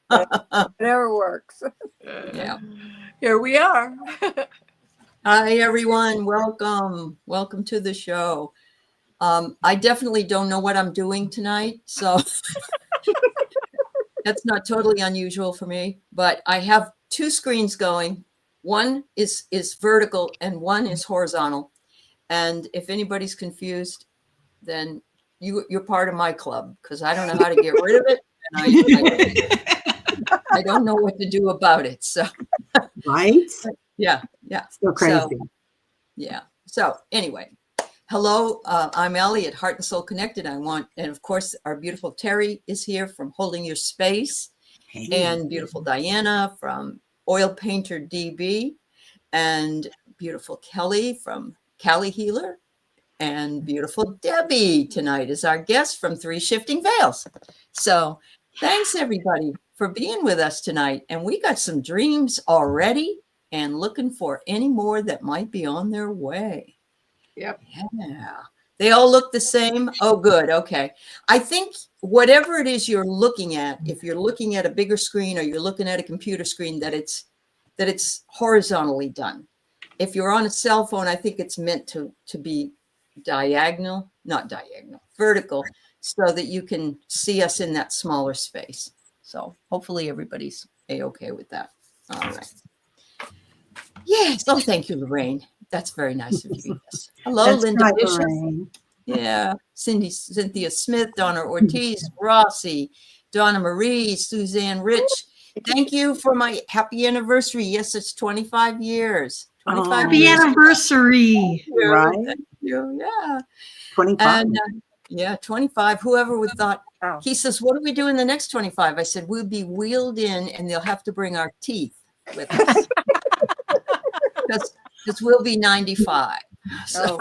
Whatever works. Yeah. Here we are. Hi, everyone. Welcome to the show. I definitely don't know what I'm doing tonight, so that's not totally unusual for me, but I have two screens going. One is vertical and one is horizontal. And if anybody's confused, then you're part of my club, because I don't know how to get rid of it. And I don't know what to do about it. So, right? Yeah. So crazy. So anyway, hello, I'm Aley at Heart and Soul Connected. And of course, our beautiful Terry is here from Holding Your Space, and beautiful Diana from Oil Painter DB, and beautiful Kelly from Cali Healer, and beautiful Debbie tonight is our guest from 3 Shifting Veils. So thanks everybody for being with us tonight. And we got some dreams already and looking for any more that might be on their way. Yep. Yeah. They all look the same. Oh, good. Okay. I think whatever it is you're looking at, if you're looking at a bigger screen or you're looking at a computer screen, that it's horizontally done. If you're on a cell phone, I think it's meant to be vertical, so that you can see us in that smaller space. So hopefully everybody's okay with that. All right. Yes. Oh, thank you, Lorraine. That's very nice of you. Yes. Hello, That's Linda right, Bishop. Lorraine. Yeah. Cynthia Smith, Donna Ortiz, Rossi, Donna Marie, Suzanne Rich. Thank you for my happy anniversary. Yes, it's 25 years. 25 Oh, Happy years. anniversary. Right? Thank you. Yeah. 25. And 25. Whoever would thought. Wow. He says, what do we do in the next 25? I said, we'll be wheeled in and they'll have to bring our teeth with us. Because we'll be 95. So.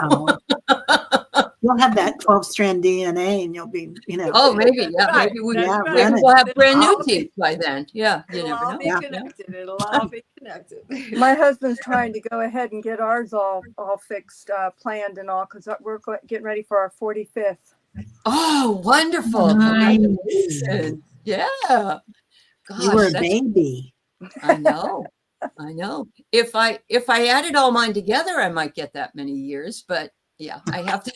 You'll have that 12-strand DNA and you'll be, Oh, maybe. Yeah. Right, Maybe right. we'll have brand new teeth by then. Yeah. You It'll never all know. be Yeah. connected. It'll all be connected. My husband's trying to go ahead and get ours all fixed, planned and all, because we're getting ready for our 45th. Oh, wonderful. Nice. Congratulations. Yeah. Gosh, you were a baby. I know. If I added all mine together, I might get that many years, but yeah, I have to.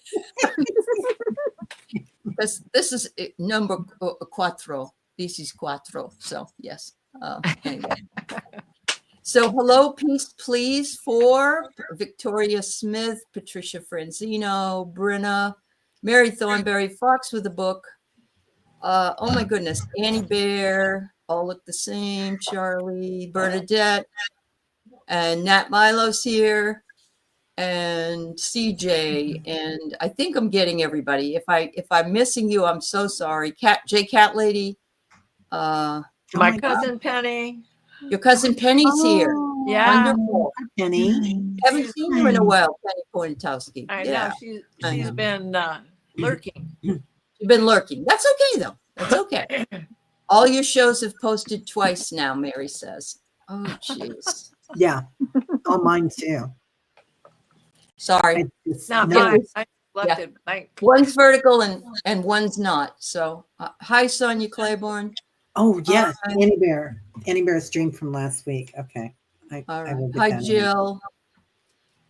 This is number cuatro. This is cuatro. So yes. Anyway. So hello, peace, please, for Victoria Smith, Patricia Franzino, Brenna, Mary Thornberry, Fox with a book. Oh my goodness, Annie Bear, all look the same. Charlie, Bernadette, and Nat Milo's here, and CJ, and I think I'm getting everybody. If I'm missing you, I'm so sorry. Cat Lady, My cousin Penny. your cousin Penny's here. Yeah. Wonderful. Penny. Haven't seen you in a while, Penny Poniatowski. I Yeah. know. She's been lurking. You've been lurking. That's okay, though. That's okay. All your shows have posted twice now, Mary says. Oh, jeez. Yeah. Oh, mine too. Sorry. Not No, mine. I left it blank. One's vertical and one's not. So, hi, Sonia Claiborne. Oh, yes. Annie Bear. Annie Bear's dream from last week. Okay. All I will right. get Hi, that in. Jill.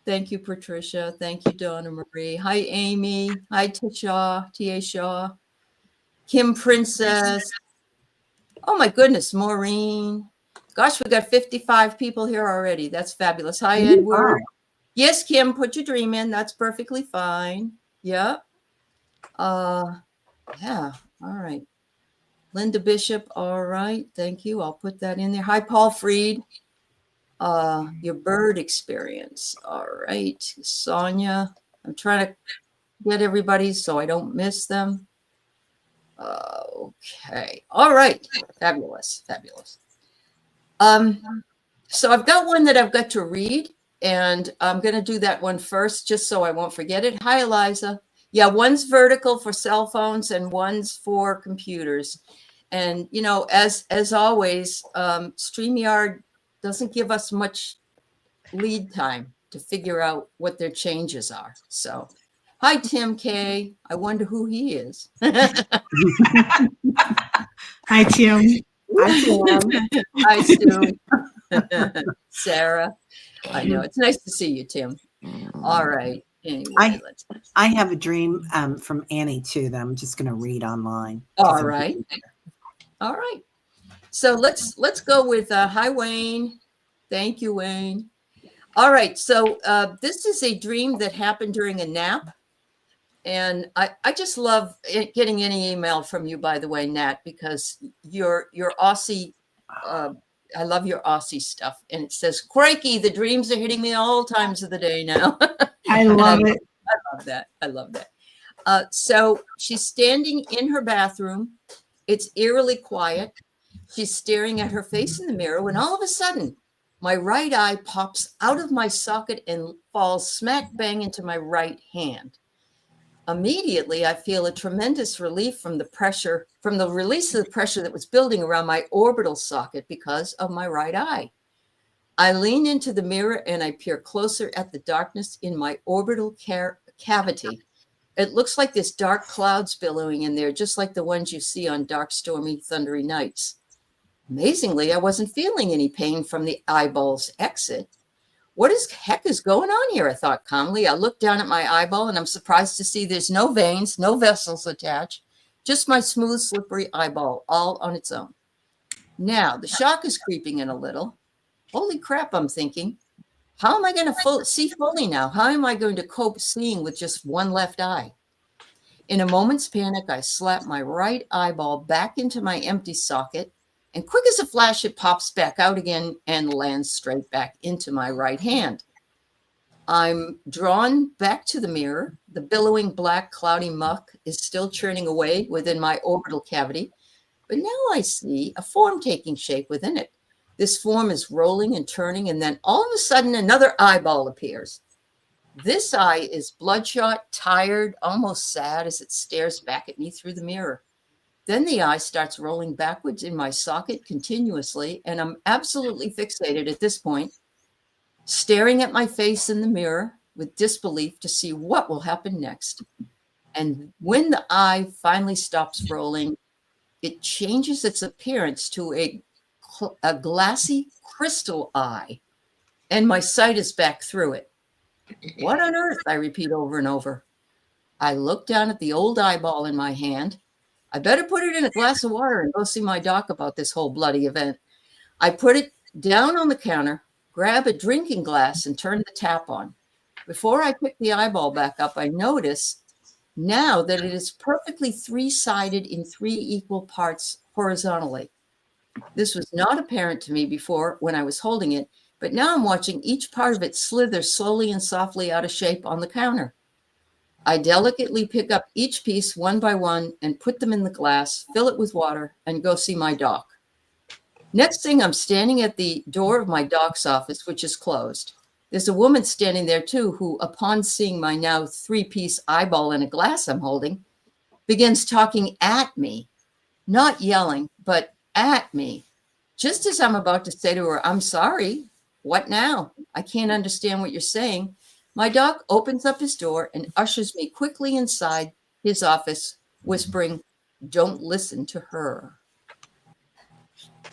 Thank you, Patricia. Thank you, Donna Marie. Hi, Amy. Hi, T.A. Shaw. Kim Princess. Oh, my goodness, Maureen. Gosh, we got 55 people here already. That's fabulous. Hi, Edward. Yes, Kim, put your dream in. That's perfectly fine. Yeah. Yeah. All right. Linda Bishop. All right. Thank you. I'll put that in there. Hi, Paul Freed. Your bird experience. All right. Sonia. I'm trying to get everybody so I don't miss them. Okay. All right. Fabulous. So I've got one that I've got to read, and I'm going to do that one first just so I won't forget it. Hi, Eliza. Yeah, one's vertical for cell phones and one's for computers. And, as always, StreamYard doesn't give us much lead time to figure out what their changes are. So, hi, Tim K. I wonder who he is. Hi, Tim. Hi, Tim. Hi, Stu. Sarah. I know. It's nice to see you, Tim. All right. Anyway, let's. I have a dream from Annie too that I'm just going to read online. All right. All right. So let's go with hi, Wayne. Thank you, Wayne. All right. So this is a dream that happened during a nap. And I just love getting any email from you, by the way, Nat, because your Aussie, I love your Aussie stuff. And it says, crikey, the dreams are hitting me all times of the day now. I love it. I love that. I love that. So she's standing in her bathroom. It's eerily quiet. She's staring at her face in the mirror when all of a sudden, my right eye pops out of my socket and falls smack bang into my right hand. Immediately, I feel a tremendous relief from the pressure, from the release of the pressure that was building around my orbital socket because of my right eye. I lean into the mirror and I peer closer at the darkness in my orbital cavity. It looks like this dark clouds billowing in there, just like the ones you see on dark, stormy, thundery nights. Amazingly, I wasn't feeling any pain from the eyeball's exit. What is heck is going on here? I thought calmly. I looked down at my eyeball and I'm surprised to see there's no veins, no vessels attached, just my smooth, slippery eyeball all on its own. Now the shock is creeping in a little. Holy crap, I'm thinking. How am I going to see fully now? How am I going to cope seeing with just one left eye? In a moment's panic, I slap my right eyeball back into my empty socket. And quick as a flash, it pops back out again and lands straight back into my right hand. I'm drawn back to the mirror. The billowing black cloudy muck is still churning away within my orbital cavity. But now I see a form taking shape within it. This form is rolling and turning, and then all of a sudden another eyeball appears. This eye is bloodshot, tired, almost sad as it stares back at me through the mirror. Then the eye starts rolling backwards in my socket continuously, and I'm absolutely fixated at this point, staring at my face in the mirror with disbelief to see what will happen next. And when the eye finally stops rolling, it changes its appearance to a glassy crystal eye, and my sight is back through it. What on earth? I repeat over and over. I look down at the old eyeball in my hand. I better put it in a glass of water and go see my doc about this whole bloody event. I put it down on the counter, grab a drinking glass, and turn the tap on. Before I pick the eyeball back up, I notice now that it is perfectly three-sided in 3 equal parts horizontally. This was not apparent to me before when I was holding it, but now I'm watching each part of it slither slowly and softly out of shape on the counter. I delicately pick up each piece one by one and put them in the glass, fill it with water, and go see my doc. Next thing, I'm standing at the door of my doc's office, which is closed. There's a woman standing there too, who, upon seeing my now 3-piece eyeball in a glass I'm holding, begins talking at me, not yelling, but at me. Just as I'm about to say to her, I'm sorry, what now? I can't understand what you're saying. My doc opens up his door and ushers me quickly inside his office, whispering, don't listen to her.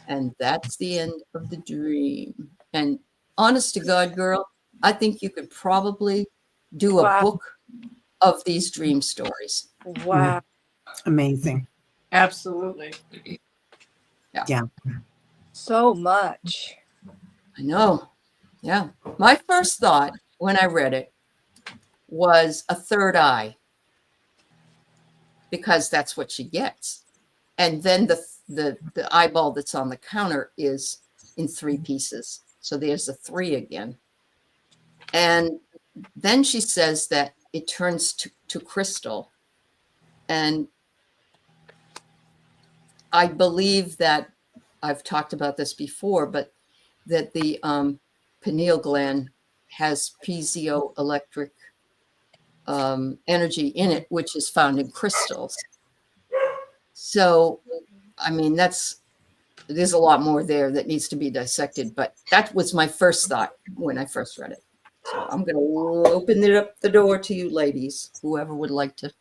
And that's the end of the dream. And honest to God, girl, I think you could probably do a book of these dream stories. Wow. Amazing. Absolutely. Yeah. So much. I know. Yeah. My first thought when I read it was a third eye, because that's what she gets. And then the eyeball that's on the counter is in 3 pieces. So there's a 3 again. And then she says that it turns to crystal. And I believe that I've talked about this before, but that the pineal gland has piezoelectric energy in it, which is found in crystals. So, I mean, there's a lot more there that needs to be dissected, but that was my first thought when I first read it. So I'm going to open it up the door to you ladies, whoever would like to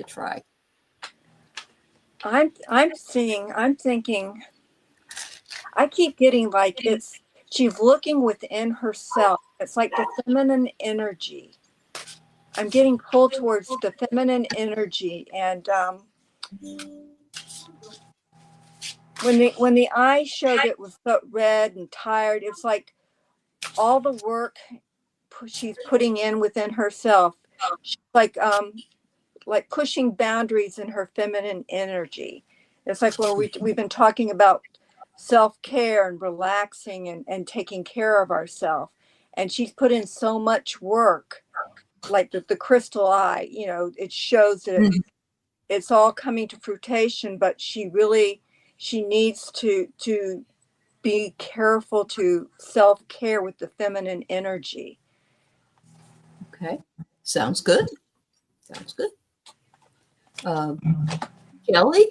try. I'm thinking, I keep getting like she's looking within herself. It's like the feminine energy. I'm getting pulled towards the feminine energy. And when the eye showed it was so red and tired, it's like all the work she's putting in within herself. She's like pushing boundaries in her feminine energy. It's like when we've been talking about self-care and relaxing and taking care of ourselves. And she's put in so much work, like the crystal eye, it shows that it's all coming to fruition, but she needs to be careful to self-care with the feminine energy. Okay. Sounds good. Sounds good. Kelly?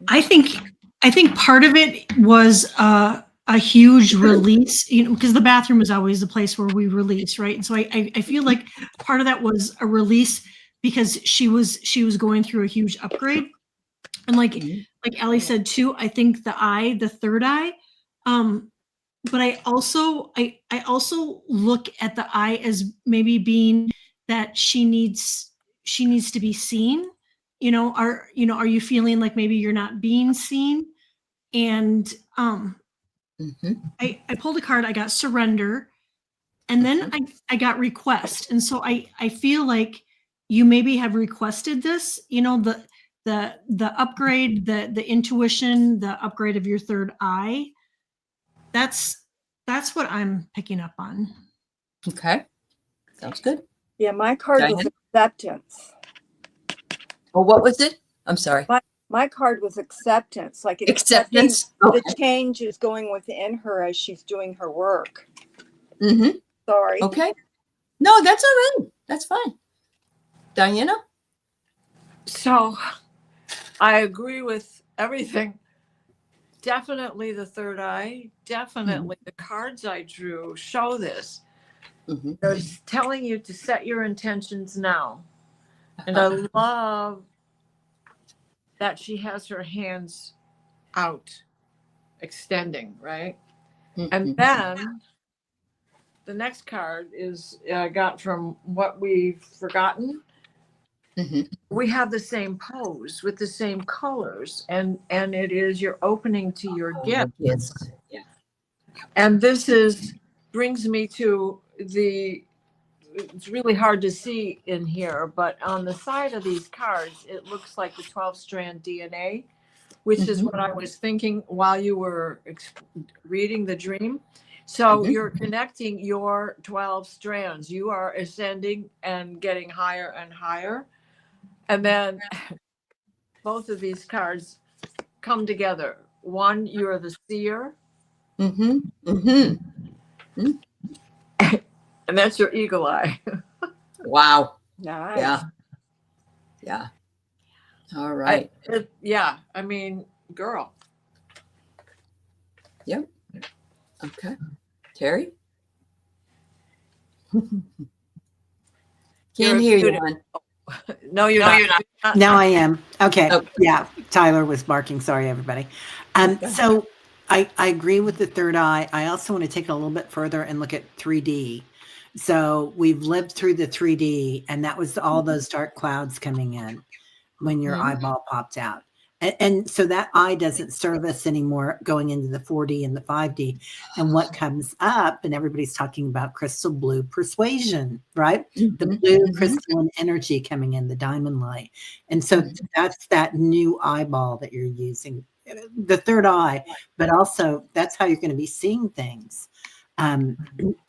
I think part of it was a huge release, because the bathroom is always the place where we release, right? And so I feel like part of that was a release because she was going through a huge upgrade. And like Aley said too, I think the third eye, but I also look at the eye as maybe being that she needs to be seen. Are you feeling like maybe you're not being seen? And I pulled a card, I got surrender, and then I got request. And so I feel like you maybe have requested this, the upgrade, the intuition, the upgrade of your third eye. That's what I'm picking up on. Okay. Sounds good. Yeah, my card was acceptance. Oh, what was it? I'm sorry. My card was acceptance, like Acceptance. The change is going within her as she's doing her work. Sorry. Okay. No, that's all right. That's fine. Diana? So I agree with everything. Definitely the third eye. Definitely the cards I drew show this. They're telling you to set your intentions now. And I love that she has her hands out, extending, right? And then the next card is I got from What We've Forgotten. We have the same pose with the same colors, and it is you're opening to your gift. Yes. Yeah. And this brings me to it's really hard to see in here, but on the side of these cards, it looks like the 12-strand DNA, which is what I was thinking while you were reading the dream. So you're connecting your 12 strands. You are ascending and getting higher and higher. And then both of these cards come together. One, you're the seer. And that's your eagle eye. Wow. Nice. Yeah. Yeah. All right. I mean, girl. Yep. Okay. Terry? Can't hear you, hon. No, you're not. Now I am. Okay. Okay. Yeah. Tyler was barking. Sorry, everybody. So I agree with the third eye. I also want to take it a little bit further and look at 3D. So we've lived through the 3D, and that was all those dark clouds coming in when your eyeball popped out. And so that eye doesn't serve us anymore going into the 4D and the 5D. And what comes up, and everybody's talking about crystal blue persuasion, right? The blue crystalline energy coming in, the diamond light. And so that's that new eyeball that you're using, the third eye, but also that's how you're going to be seeing things in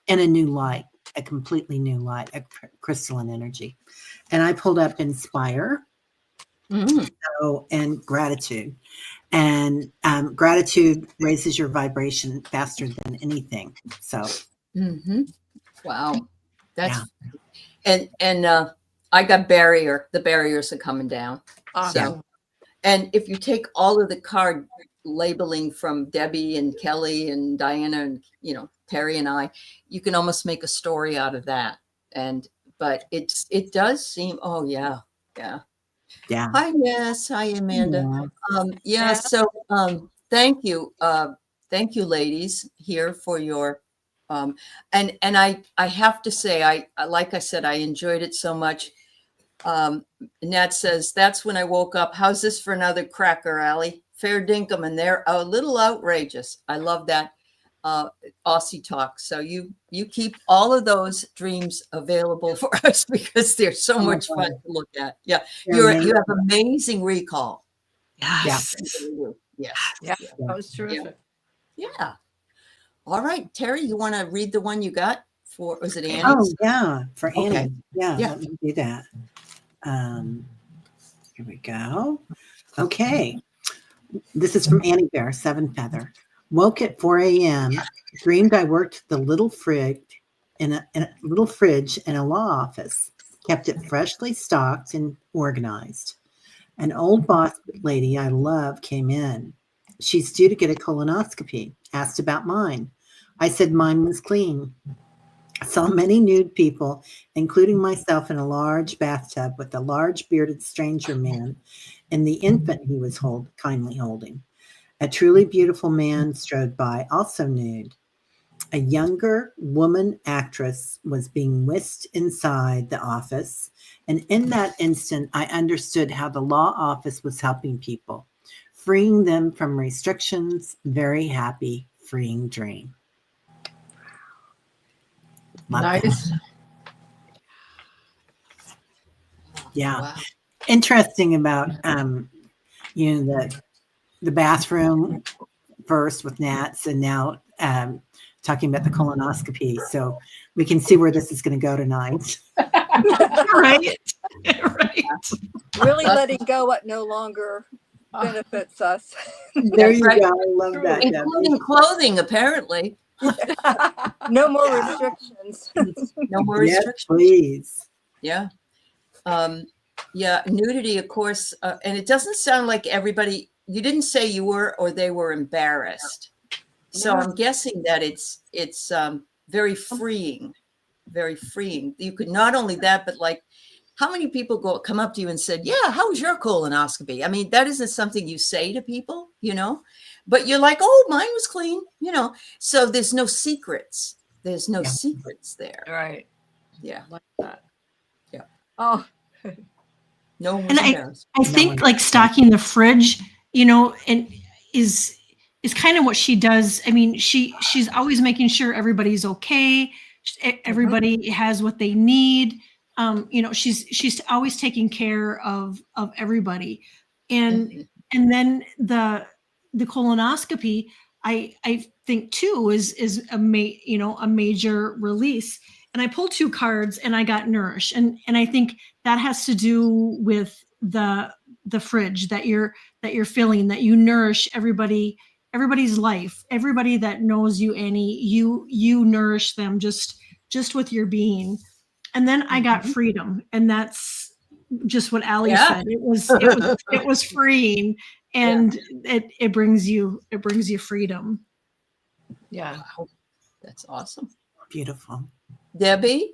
a new light, a completely new light, a crystalline energy. And I pulled up Inspire. So, and gratitude. And gratitude raises your vibration faster than anything. So Wow. That's and I got barrier. The barriers are coming down. Awesome. So, and if you take all of the card labeling from Debbie and Kelly and Diana and Terry and I, you can almost make a story out of that. But it does seem, oh yeah. Yeah. Hi, Yes. Hi, Amanda. Yeah. Thank you. Thank you, ladies, here for your, and I have to say, like I said, I enjoyed it so much. Nat says, that's when I woke up. How's this for another cracker, Aley? Fair dinkum, and they're a little outrageous. I love that Aussie talk. So you keep all of those dreams available for us because they're so much fun to look at. Yeah, you have amazing recall. Yes. Yes. Yeah, that was terrific. Yeah. All right, Terry, you want to read the one you got for? Was it Annie? Oh yeah, for Annie. Okay. Yeah, Yeah. let me do that. Here we go. Okay. This is from Annie Bear, 7 Feather. Woke at 4 a.m. Dreamed I worked the little fridge in a little fridge in a law office. Kept it freshly stocked and organized. An old boss lady I love came in. She's due to get a colonoscopy. Asked about mine. I said mine was clean. Saw many nude people, including myself, in a large bathtub with a large bearded stranger man and the infant he was kindly holding. A truly beautiful man strode by, also nude. A younger woman actress was being whisked inside the office, and in that instant, I understood how the law office was helping people, freeing them from restrictions. Very happy, freeing dream. Love Nice. that. Yeah. Wow. Interesting about the bathroom first with Nats, and now talking about the colonoscopy. So we can see where this is going to go tonight. Right. Right. Really letting go what no longer benefits us. There you right. go. I love that. Including clothing, apparently. No more restrictions. No more Yes, restrictions. please. Yeah. Yeah. Nudity, of course. And it doesn't sound like everybody, you didn't say you were or they were embarrassed. So No. I'm guessing that it's very freeing, very freeing. You could not only that, but like, how many people come up to you and said, yeah, how was your colonoscopy? I mean, that isn't something you say to people, but you're like, oh, mine was clean, so there's no secrets. There's no secrets there. Right. Yeah. Like that. Yeah. Oh. No one's And embarrassed. I think like stocking the fridge, and is kind of what she does. I mean, she's always making sure everybody's okay. Everybody has what they need. She's always taking care of everybody. And then the colonoscopy, I think too is a major release. And I pulled 2 cards and I got nourished. And I think that has to do with the fridge that you're filling, that you nourish everybody's life, everybody that knows you, Annie, you nourish them just with your being. And then I got freedom, and that's just what Aley said. It was freeing, and it brings you freedom. Yeah. Wow. That's awesome. Beautiful. Debbie?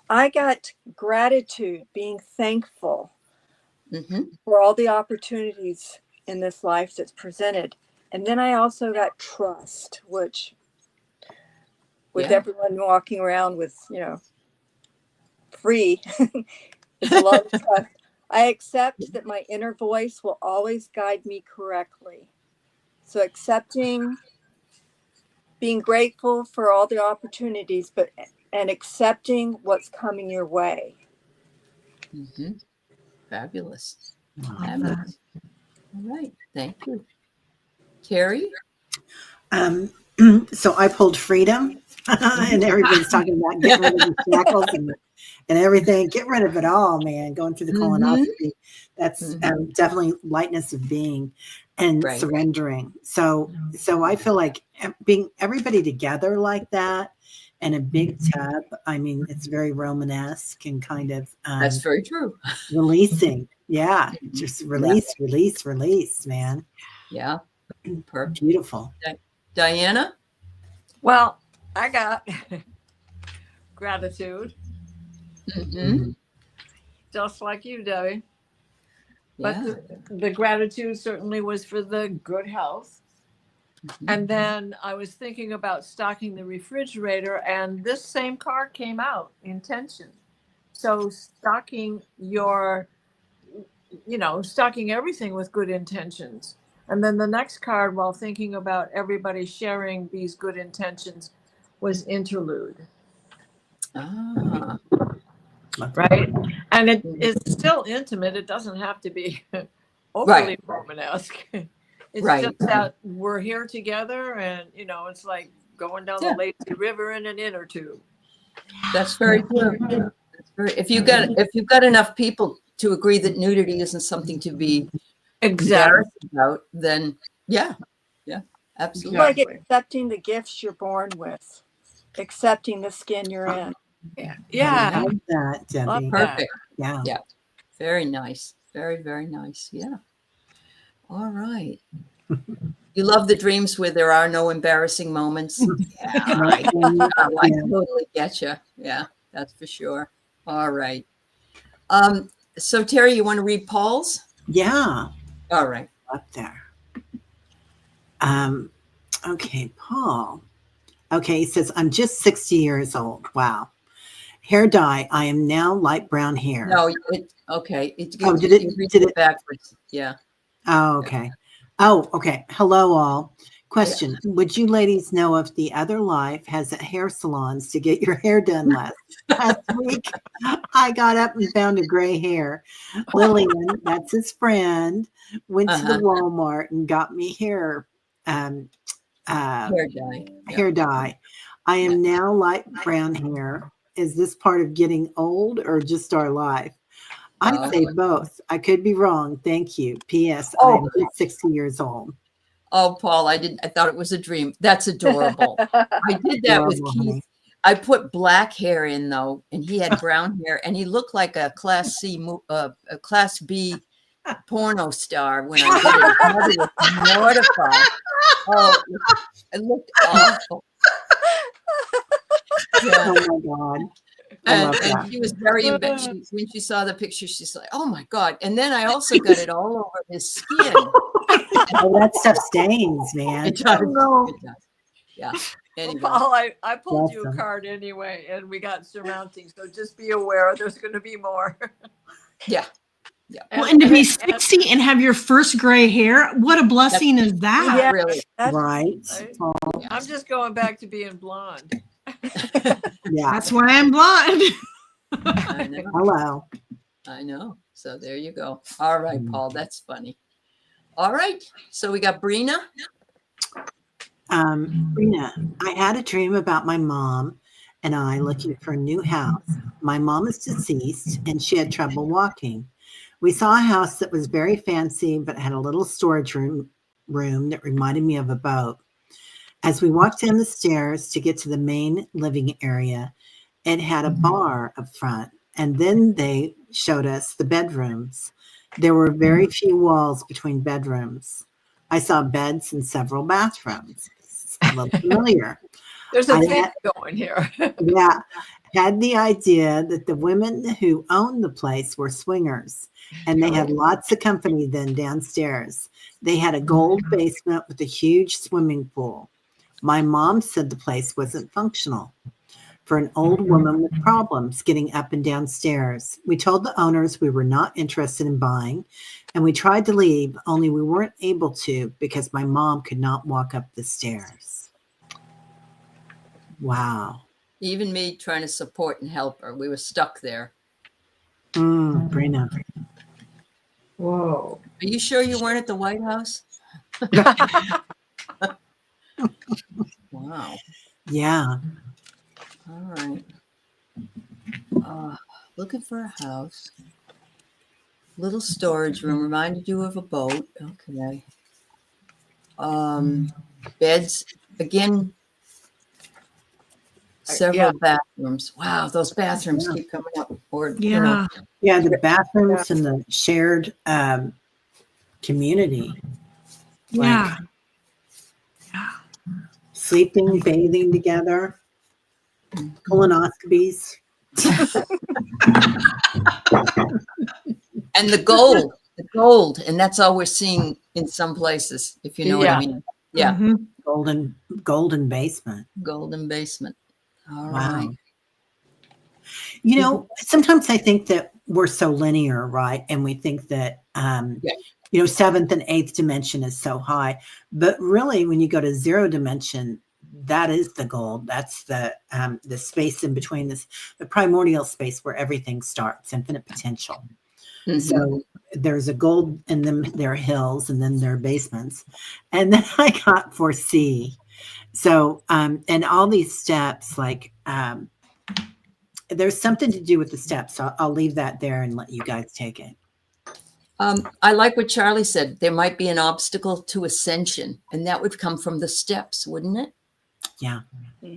I got gratitude, being thankful for all the opportunities in this life that's presented. And then I also got trust, which with everyone walking around with, free, it's a lot of trust. I accept that my inner voice will always guide me correctly. So accepting, being grateful for all the opportunities, and accepting what's coming your way. Fabulous. Fabulous. All right. Thank you. Terry? So I pulled freedom, and everybody's talking about getting rid of the shackles and everything. Get rid of it all, man. Going through the colonoscopy. That's definitely lightness of being and surrendering. So I feel like being everybody together like that in a big tub. I mean, it's very Romanesque and kind of that's very true. Releasing. Yeah. Just release, man. Yeah. Perfect. Beautiful. Diana? Well, I got gratitude. Mm-hmm. Just like you, Debbie. But Yeah. the gratitude certainly was for the good health. Mhm. And then I was thinking about stocking the refrigerator, and this same card came out, intention. So stocking stocking everything with good intentions. And then the next card, while thinking about everybody sharing these good intentions, was interlude, Ah. right? And it Mhm. is still intimate. It doesn't have to be overly Right. Romanesque. It's Right. just that we're here together, and it's like going down Yeah. the lazy river in an inner tube. That's very true. That's very, if you've got enough people to agree that nudity isn't something to be Exactly. embarrassed about, then yeah, absolutely. Like Exactly. accepting the gifts you're born with, accepting the skin you're in. Yeah. I Yeah. love that, Love Debbie. that. Perfect. Yeah. Yeah. Very nice. Very, very nice. Yeah. All right. You love the dreams where there are no embarrassing moments. Yeah, Right. I Yeah. totally get you. Yeah, that's for sure. All right. So Terry, you want to read Paul's? Yeah. All right. Up there. Okay, Paul. Okay, he says, I'm just 60 years old. Wow. Hair dye. I am now light brown hair. No, okay. Oh, did it backwards? Yeah. Oh, okay. Oh, okay. Hello, all. Question. Would you ladies know if the other life has hair salons to get your hair done last week? I got up and found a gray hair. Lillian, that's his friend, went to the Walmart and got me hair Hair dye. hair dye. I am now light brown hair. Is this part of getting old or just our life? I'd say both. I could be wrong. Thank you. P.S. I am just 60 years old. Oh, Paul, I thought it was a dream. That's adorable. I did that with Adorable, Keith. honey. I put black hair in though, and he had brown hair, and he looked like a Class B porno star when I did it. His mother was mortified. Oh, it looked awful. Yeah. Oh my God. I love that. And she was very embarrassed. When she saw the picture, she's like, oh my God. And then I also got it all over his skin. Oh, that stuff stains, man. It does. No. It does. Yeah. Anyway. Paul, I pulled you a Awesome. card anyway, and we got surmounting. So just be aware there's going to be more. Yeah. Yeah. Well, and to be 60 and have your first gray hair, what a blessing is that? Yeah. Really. That's Right. I'm just going back to being blonde. Yeah. That's why I'm blonde. I know. Hello. I know. So there you go. All right, Paul. That's funny. All right. So we got Brina. Brina, I had a dream about my mom and I looking for a new house. My mom is deceased and she had trouble walking. We saw a house that was very fancy but had a little storage room that reminded me of a boat. As we walked down the stairs to get to the main living area, it had a bar up front, and then they showed us the bedrooms. There were very few walls between bedrooms. I saw beds in several bathrooms. A little familiar. There's a thing going here. Yeah. Had the idea that the women who owned the place were swingers, and they had lots of company then downstairs. They had a gold basement with a huge swimming pool. My mom said the place wasn't functional for an old woman with problems getting up and downstairs. We told the owners we were not interested in buying, and we tried to leave, only we weren't able to because my mom could not walk up the stairs. Wow. Even me trying to support and help her. We were stuck there. Brina. Whoa. Are you sure you weren't at the White House? Wow. Yeah. All right. Looking for a house. Little storage room. Reminded you of a boat. Okay. Beds. Again, several bathrooms. Wow, those bathrooms keep coming up. Or, Yeah. Yeah, the bathrooms and the shared community. Yeah. Sleeping, bathing together, colonoscopies. and the gold The gold, and that's all we're seeing in some places, if you know what I Yeah. mean. Yeah, Mhm. Golden basement. golden basement. All Wow. right. You know, sometimes I think that we're so linear, right? And we think that, Yeah. you know, seventh and eighth dimension is so high. But really, when you go to zero dimension, that is the gold. That's the space in between, the primordial space where everything starts, infinite potential. Mhm. So there's a gold, and then there are hills, and then there are basements. And then I got 4C. So, and all these steps, like, there's something to do with the steps. So I'll leave that there and let you guys take it. I like what Charlie said. There might be an obstacle to ascension, and that would come from the steps, wouldn't it? Yeah.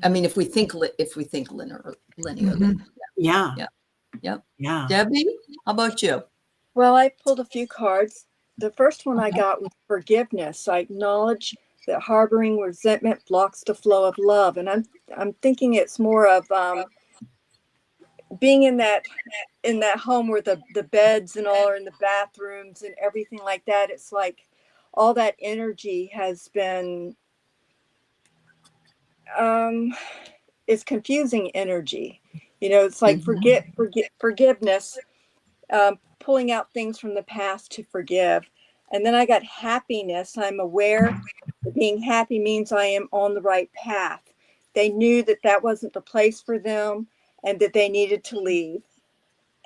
I mean, if we think linearly. Mhm. Yeah. Yeah. Yep. Yeah. Debbie, how about you? Well, I pulled a few cards. The first one I got was forgiveness. I acknowledge that harboring resentment blocks the flow of love, and I'm thinking it's more of being in that home where the beds and all are in the bathrooms and everything like that. It's like all that energy has been it's confusing energy. You know, it's like forgiveness, pulling out things from the past to forgive. And then I got happiness. I'm aware that being happy means I am on the right path. They knew that that wasn't the place for them and that they needed to leave.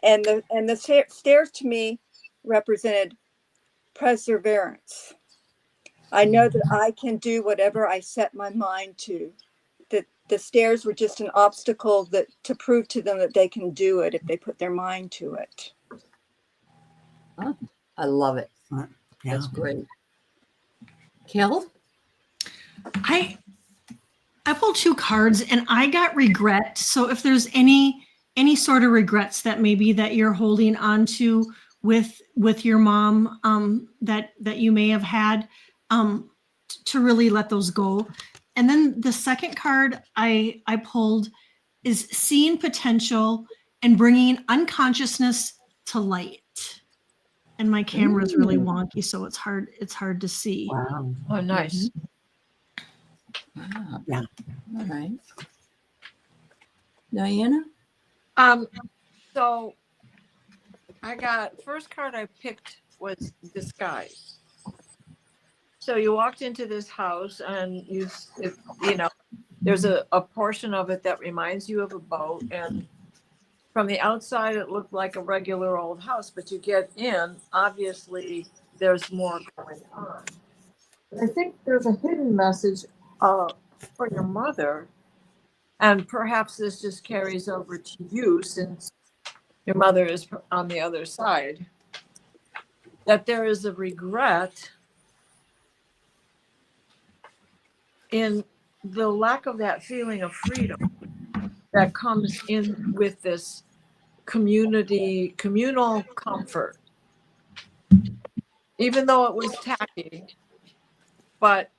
And the stairs to me represented perseverance. I know that I can do whatever I set my mind to. That the stairs were just an obstacle that to prove to them that they can do it if they put their mind to it. Huh? I love it. Yeah. That's great. Kel? I pulled 2 cards and I got regret. So if there's any sort of regrets that maybe that you're holding on to with your mom, that you may have had, to really let those go. And then the second card I pulled is seeing potential and bringing unconsciousness to light. And my camera is really wonky, so it's hard to see. Wow. Oh, nice. Wow. Yeah. All right. Diana? So I got first card I picked was disguise. So you walked into this house and you know, there's a portion of it that reminds you of a boat, and from the outside it looked like a regular old house, but you get in, obviously there's more going on. I think there's a hidden message for your mother, and perhaps this just carries over to you since your mother is on the other side, that there is a regret in the lack of that feeling of freedom that comes in with this communal comfort. Even though it was tacky, but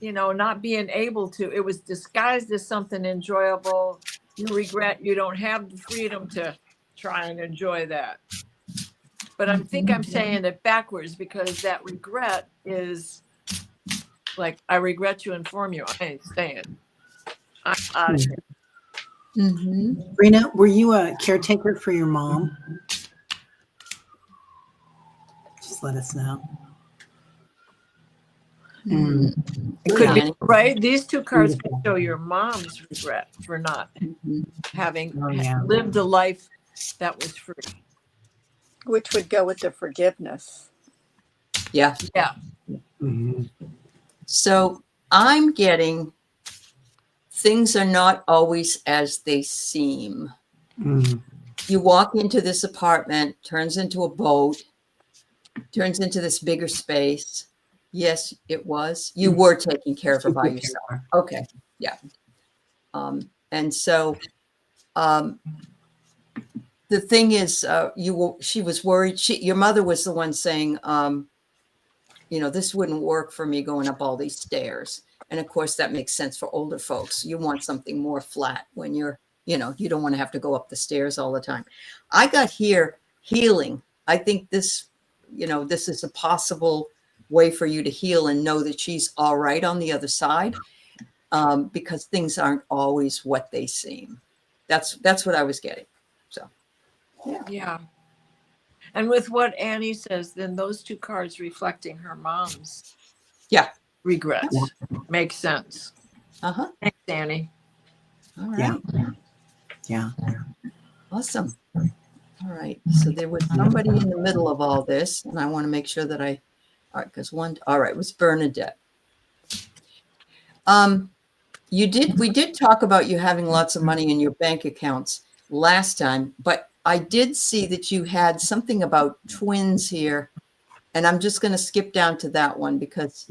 you know, not being able to, it was disguised as something enjoyable. You regret you don't have the freedom to try and enjoy that. But I think I'm saying it backwards, because that regret is like, I regret to inform you, I ain't staying. I'm out of here. Mm-hmm. Rena, were you a caretaker for your mom? Just let us know. It could be, right? These 2 cards can show your mom's regret for not having lived a life that was free. Which would go with the forgiveness. Yeah. Yeah. Mm-hmm. So I'm getting things are not always as they seem. Mm-hmm. You walk into this apartment, turns into a boat, turns into this bigger space. Yes, it was. You were taking care of her by yourself. Okay. Yeah. And so the thing is, she was worried. Your mother was the one saying, you know, this wouldn't work for me going up all these stairs. And of course, that makes sense for older folks. You want something more flat when you're, you know, you don't want to have to go up the stairs all the time. I got here healing. I think this you know, this is a possible way for you to heal and know that she's all right on the other side, because things aren't always what they seem. That's what I was getting. So, yeah. Yeah. And with what Annie says, then those two cards reflecting her mom's Yeah. regrets makes sense. Uh-huh. Thanks, Annie. All right. Yeah. Awesome. All right. So there was somebody in the middle of all this, and I want to make sure that all right, because all right, it was Bernadette. We did talk about you having lots of money in your bank accounts last time, but I did see that you had something about twins here, and I'm just going to skip down to that one because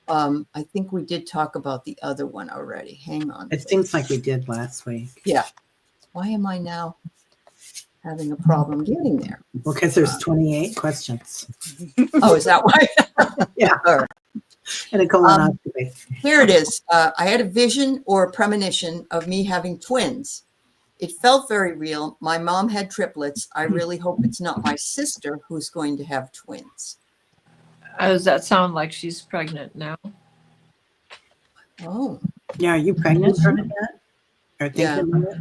I think we did talk about the other one already. Hang on. It seems like we did last week. Yeah. Why am I now having a problem getting there? Well, because there's 28 questions. Oh, is that why? Yeah. All right. And a colonoscopy. Here it is. I had a vision or a premonition of me having twins. It felt very real. My mom had triplets. I really hope it's not my sister who's going to have twins. Does that sound like she's pregnant now? Oh. Yeah, are you pregnant, Bernadette? Or thinking of it?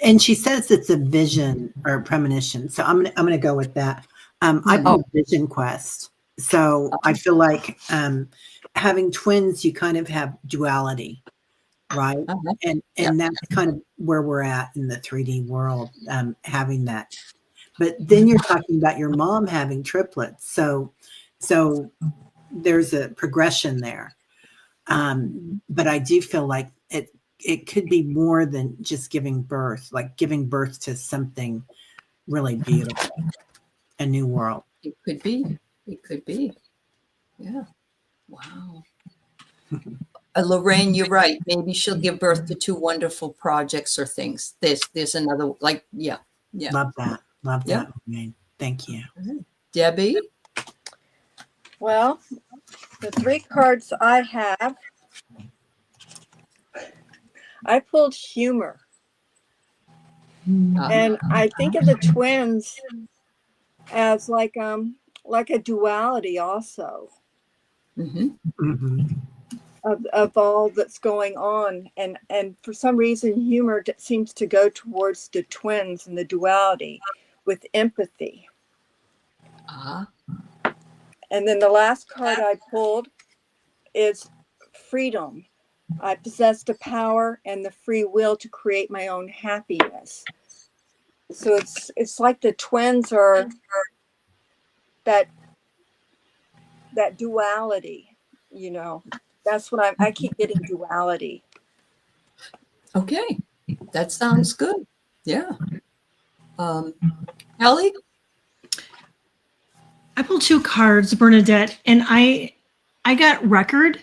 And she says it's a vision or a premonition. So I'm gonna go with that. I put vision quest. So I feel like having twins, you kind of have duality, right? And that's kind of where we're at in the 3D world, having that. But then you're talking about your mom having triplets. So there's a progression there. But I do feel like it could be more than just giving birth, like giving birth to something really beautiful, a new world. It could be. It could be. Yeah. Wow. Lorraine, you're right. Maybe she'll give birth to two wonderful projects or things. There's another, like, yeah. Love that. Love that, Lorraine. Thank you. Debbie? Well, the three cards I have, I pulled humor. And I think of the twins as like a duality also of all that's going on. And for some reason, humor seems to go towards the twins and the duality with empathy. And then the last card I pulled is freedom. I possess the power and the free will to create my own happiness. So it's like the twins are that duality, you know. That's what I keep getting, duality. Okay. That sounds good. Yeah. Aley? I pulled two cards, Bernadette, and I got record.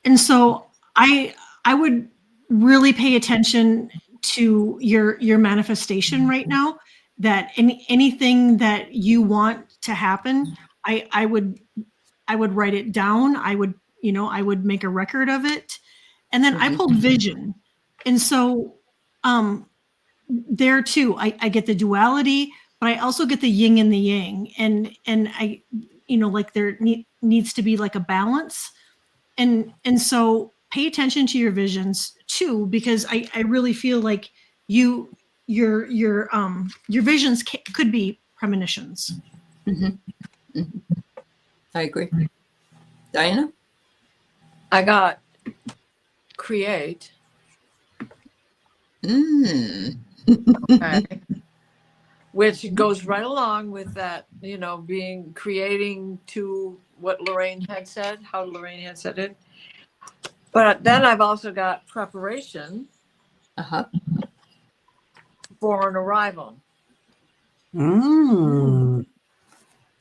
And so I would really pay attention to your manifestation right now, that anything that you want to happen, I would write it down. I would make a record of it. And then I pulled vision. And so there too, I get the duality, but I also get the yin and the yang. And I, like there needs to be like a balance. And so pay attention to your visions too, because I really feel like your visions could be premonitions. I agree. Diana? I got create. Okay. Which goes right along with that, creating to what Lorraine had said, how Lorraine had said it. But then I've also got preparation for an arrival. Oh,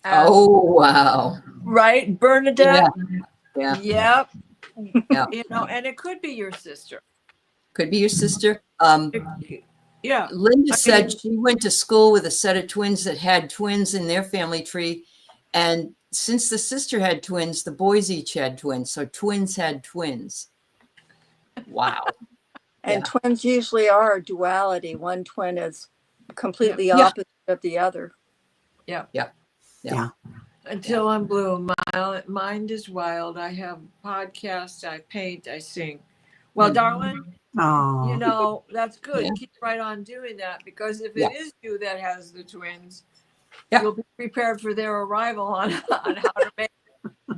wow. Right, Bernadette? Yeah. Yep. And it could be your sister. Could be your sister. Yeah. Linda said she went to school with a set of twins that had twins in their family tree. And since the sister had twins, the boys each had twins. So twins had twins. Wow. And twins usually are duality. One twin is completely Yeah. opposite of the other. Yeah. Yeah. Yeah. Until I'm blue, my mind is wild. I have podcasts, I paint, I sing. Well, Mhm. darling, Oh, you know, that's good. Yeah. Keep right on doing that, because if Yeah. it is you that has the twins, Yeah. you'll be prepared for their arrival on how to make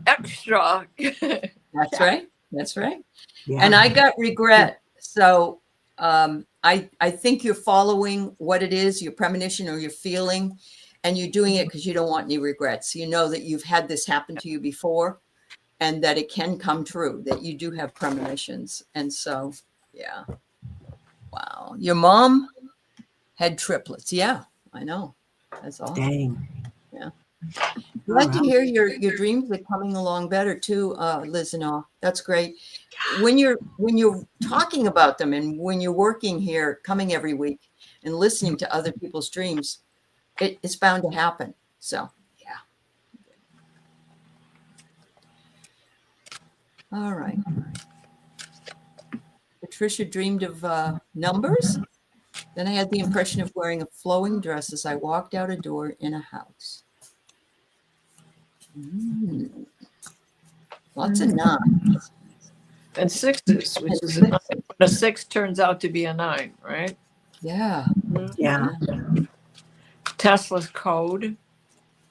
extra. That's right. That's right. yeah. And I got regret. So I think you're following what it is, your premonition or your feeling, and you're doing it because you don't want any regrets. You know that you've had this happen to you before and that it can come true, that you do have premonitions. And so, yeah. Wow. Your mom had triplets. Yeah, I know. That's awesome. Dang. Yeah. All Glad to right. hear your dreams are coming along better too, Liz and all. That's great. When you're talking about them and when you're working here, coming every week and listening to other people's dreams, it's bound to happen. So yeah. All right. Patricia dreamed of numbers. Then I had the impression of wearing a flowing dress as I walked out a door in a house. Lots of nines. And sixes, which And is sixes. a 6 turns out to be a 9, right? Yeah. Yeah. Tesla's code,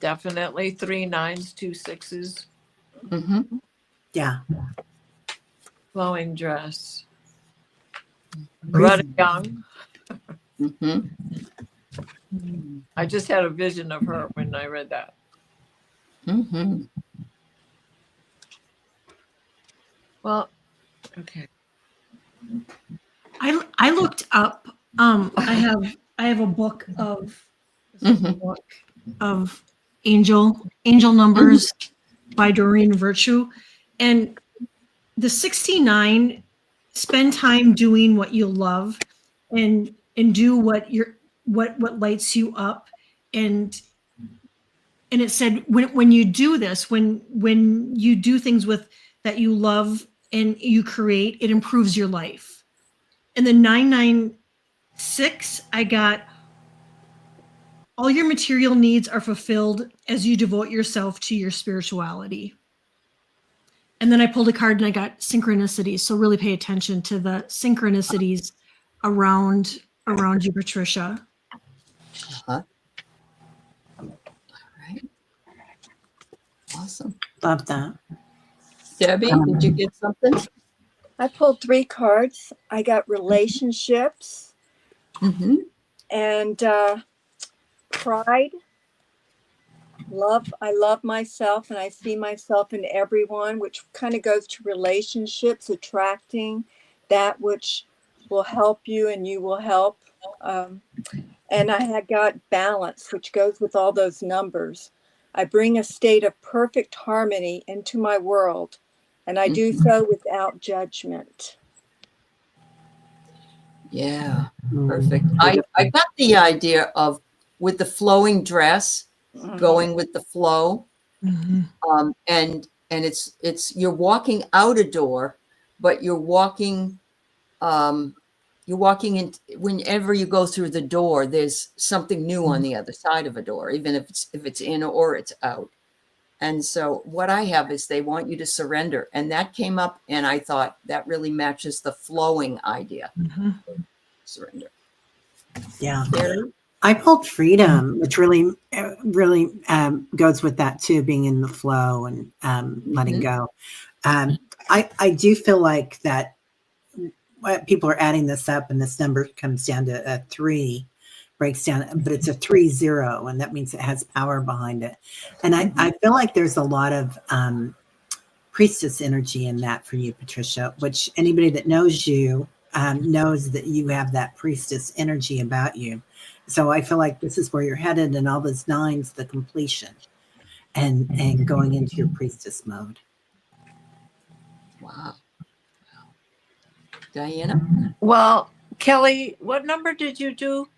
definitely 3 9s, 2 6s. Mm-hmm. Yeah. Flowing dress. Loretta Young. Mm-hmm. I just had a vision of her when I read that. Mm-hmm. Well, okay. I looked up. I have a book of angel numbers by Doreen Virtue, and the 69. Spend time doing what you love, and do what lights you up, and it said when you do this, when you do things with that you love and you create, it improves your life. And the 996, I got all your material needs are fulfilled as you devote yourself to your spirituality. And then I pulled a card and I got synchronicities. So really pay attention to the synchronicities around you, Patricia. Uh-huh. All right. Awesome. Love that. Debbie, did you get something? I pulled 3 cards. I got relationships Mm-hmm. and pride, love. I love myself and I see myself in everyone, which kind of goes to relationships, attracting that which will help you and you will help. And I had got balance, which goes with all those numbers. I bring a state of perfect harmony into my world, and I do so without judgment. Yeah, perfect. I got the idea of with the flowing dress, going with the flow. Mm-hmm. And it's you're walking out a door, but you're walking in whenever you go through the door, there's something new on the other side of a door, even if it's in or it's out. And so what I have is they want you to surrender. And that came up and I thought that really matches the flowing idea. Mm-hmm. Surrender. Yeah. Carrie? I pulled freedom, which really goes with that too, being in the flow and letting go. I do feel like that people are adding this up and this number comes down to a 3, breaks down, but it's a 3-0, and that means it has power behind it. And I feel like there's a lot of priestess energy in that for you, Patricia, which anybody that knows you knows that you have that priestess energy about you. So I feel like this is where you're headed, and all those 9s, the completion and going into your priestess mode. Wow. Diana? Well, Kelly, what number did you do?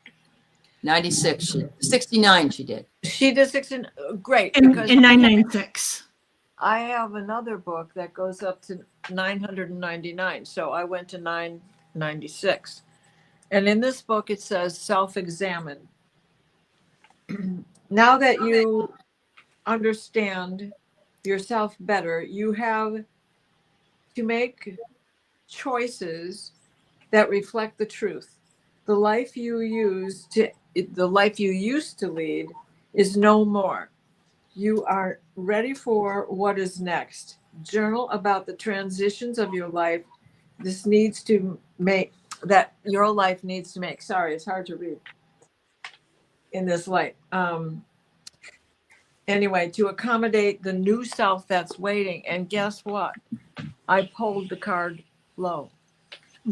96. 69 she did. She did 16. Great. And Because 996. I have another book that goes up to 999. So I went to 996. And in this book, it says self-examine. now that you understand yourself better, you have to make choices that reflect the truth. The life you used to lead is no more. You are ready for what is next. Journal about the transitions of your life. This needs to make that your life needs to make. Sorry, it's hard to read in this light. Anyway, to accommodate the new self that's waiting. And guess what? I pulled the card low.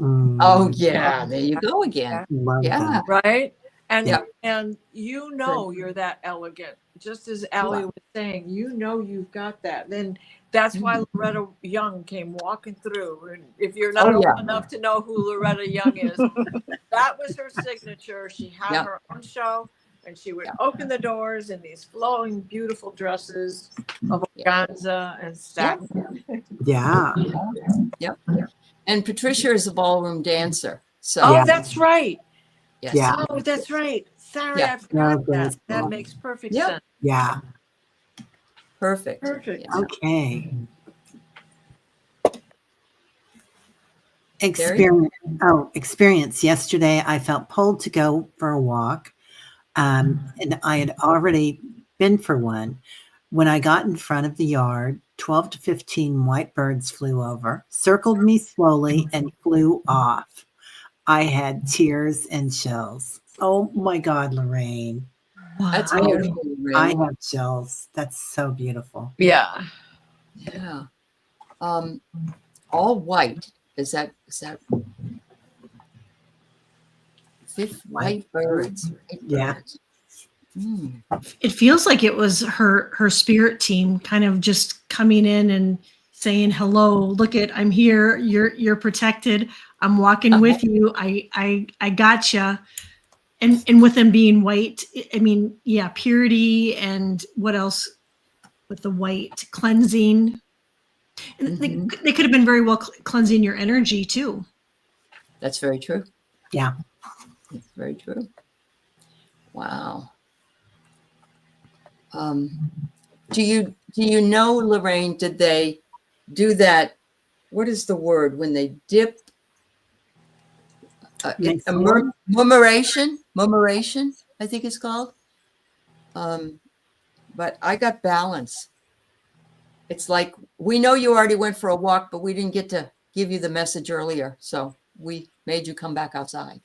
Oh, yeah. There you go again. Love Yeah. that. Right? And Yeah. and you know you're that elegant. Just as Aley was saying, you know you've got that. Then that's why Loretta Young came walking through. And if you're not old enough to know who Loretta Young is, that was her signature. She had her own show, and she would open the doors in these flowing, beautiful dresses of organza and satin. Yeah. Yep. And Patricia is a ballroom dancer. So Oh, that's right. yes. Yeah. Oh, that's right. Sorry, Yeah. I forgot No, that. That graceful. makes perfect Yep. sense. Yeah. Perfect. Perfect. Yeah. Okay. Terry? Experience. Yesterday, I felt pulled to go for a walk, and I had already been for one. When I got in front of the yard, 12 to 15 white birds flew over, circled me slowly, and flew off. I had tears and chills. Oh my God, Lorraine. That's I- beautiful. I Really. have chills. That's so beautiful. Yeah. Yeah. All white. Is that fifth white birds? White Yeah. birds. Mm. It feels like it was her spirit team kind of just coming in and saying, hello, look it, I'm here, you're protected, I'm walking with you, I gotcha. And with them being white, I mean, yeah, purity, and what else with the white? Cleansing. And they could have been very well cleansing your energy too. That's very true. Yeah. That's very true. Wow. Do you know, Lorraine, did they do that? What is the word when they dip? Murmuration, I think it's called. But I got balance. It's like, we know you already went for a walk, but we didn't get to give you the message earlier. So we made you come back outside.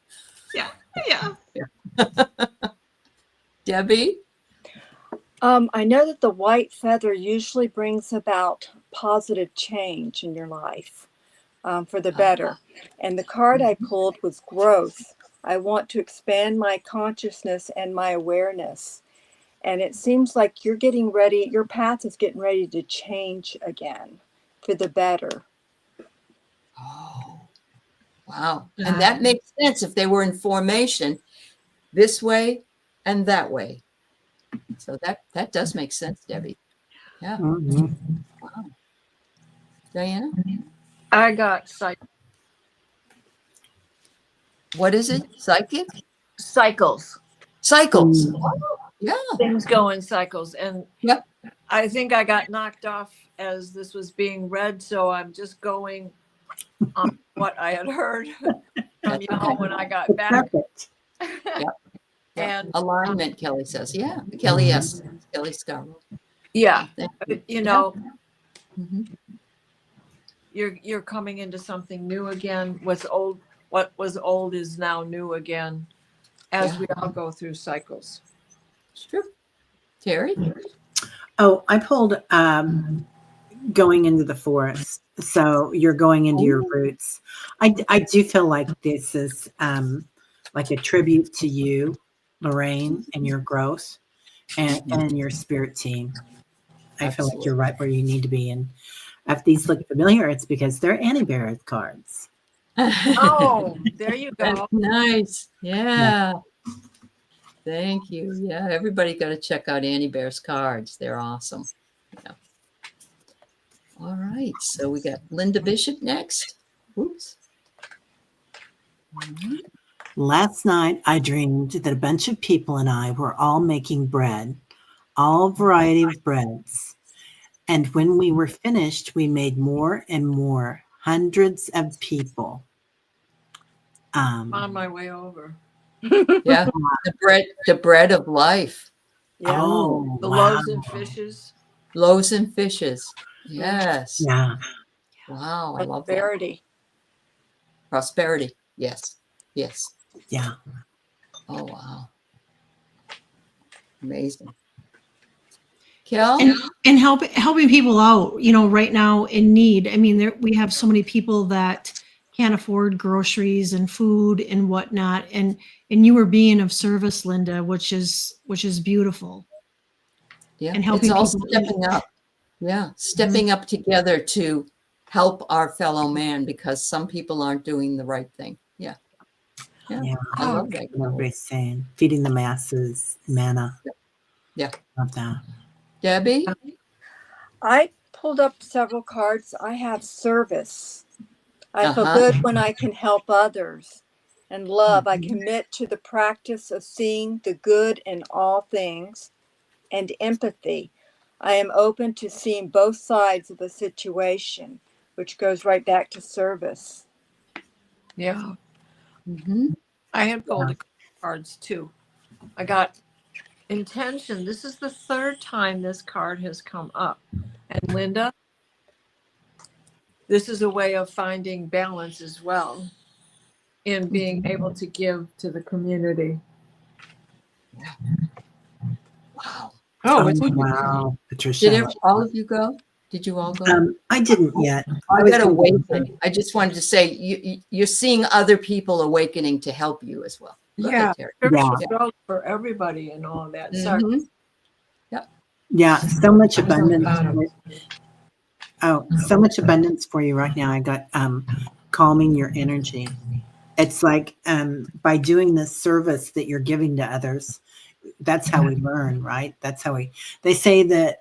Yeah. Debbie? I know that the white feather usually brings about positive change in your life for the better. And the card I pulled was growth. I want to expand my consciousness and my awareness. And it seems like you're getting ready, your path is getting ready to change again for the better. Oh, wow. And that makes sense if they were in formation this way and that way. So that does make sense, Debbie. Yeah. Mhm. Wow. Diana? I got What is it? Psychic? cycles. Cycles. Yeah. Things go in cycles. And Yep. I think I got knocked off as this was being read. So I'm just going on what I had heard from y'all when I got back. Perfect. And alignment, Kelly says. Yeah. Kelly, yes. Kelly Scarborough. yeah, Thank you. you know, Mhm. you're coming into something new again. What was old is now new again, as we all go through cycles. It's true. Terry? Oh, I pulled going into the forest. So you're going into your roots. I do feel like this is like a tribute to you, Lorraine, and your growth and your spirit team. I feel like you're right where you need to be. And if these look familiar, it's because they're anti-bearer cards. Oh, there you go. That's nice. Yeah. Thank you. Yeah, everybody got to check out Annie Bear's cards. They're awesome. Yeah. All right. So we got Linda Bishop next. Oops. Last night, I dreamed that a bunch of people and I were all making bread, all variety of breads. And when we were finished, we made more and more, hundreds of people. On my way over. Yeah. The bread of life. Yeah. Oh, The wow. loaves and fishes. Loaves and fishes. Yes. Yeah. Wow. I love that. Prosperity. Prosperity. Yes. Yes. Yeah. Oh, wow. Amazing. Kel? And helping people out, you know, right now in need. I mean, we have so many people that can't afford groceries and food and whatnot. And you were being of service, Linda, which is beautiful. Yeah. And helping it's all people. stepping up. Yeah. Stepping up together to help our fellow man because some people aren't doing the right thing. Yeah. Yeah. I love that. Everybody's saying feeding the masses, manna. Yeah. Love that. Debbie? I pulled up several cards. I have service. I feel Uh-huh. good when I can help others. And love, I commit to the practice of seeing the good in all things. And empathy, I am open to seeing both sides of a situation, which goes right back to service. Yeah. Mm-hmm. I had pulled cards too. I got intention. This is the third time this card has come up. And Linda, this is a way of finding balance as well in being able to give to the community. Wow. Oh, it's Wow, Patricia. Did all of you go? Did you all go? I didn't yet. I got awakened. I just wanted to say you're seeing other people awakening to help you as well. Go ahead, Terry. spiritual for everybody and all that. Sorry. Mhm. Yeah, so much abundance. So much abundance for you right now. I got calming your energy. It's like by doing this service that you're giving to others, that's how we learn, right? That's how they say that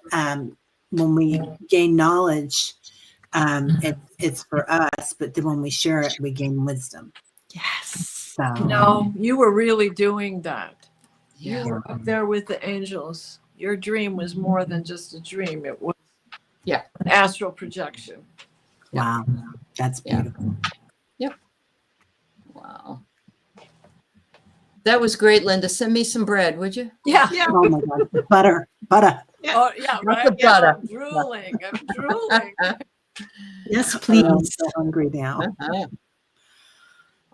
when we gain knowledge, it's for us, but then when we share it, we gain wisdom. Yes. So, No, you were really doing that. Yeah. You were up there with the angels. Your dream was more than just a dream. It was an astral projection. wow, that's beautiful. Yep. Wow. That was great, Linda. Send me some bread, would you? Yeah. Oh my God, butter. Oh, yeah, right. the butter. I'm drooling. I'm drooling. Yes, I'm please. so hungry now. Uh-huh.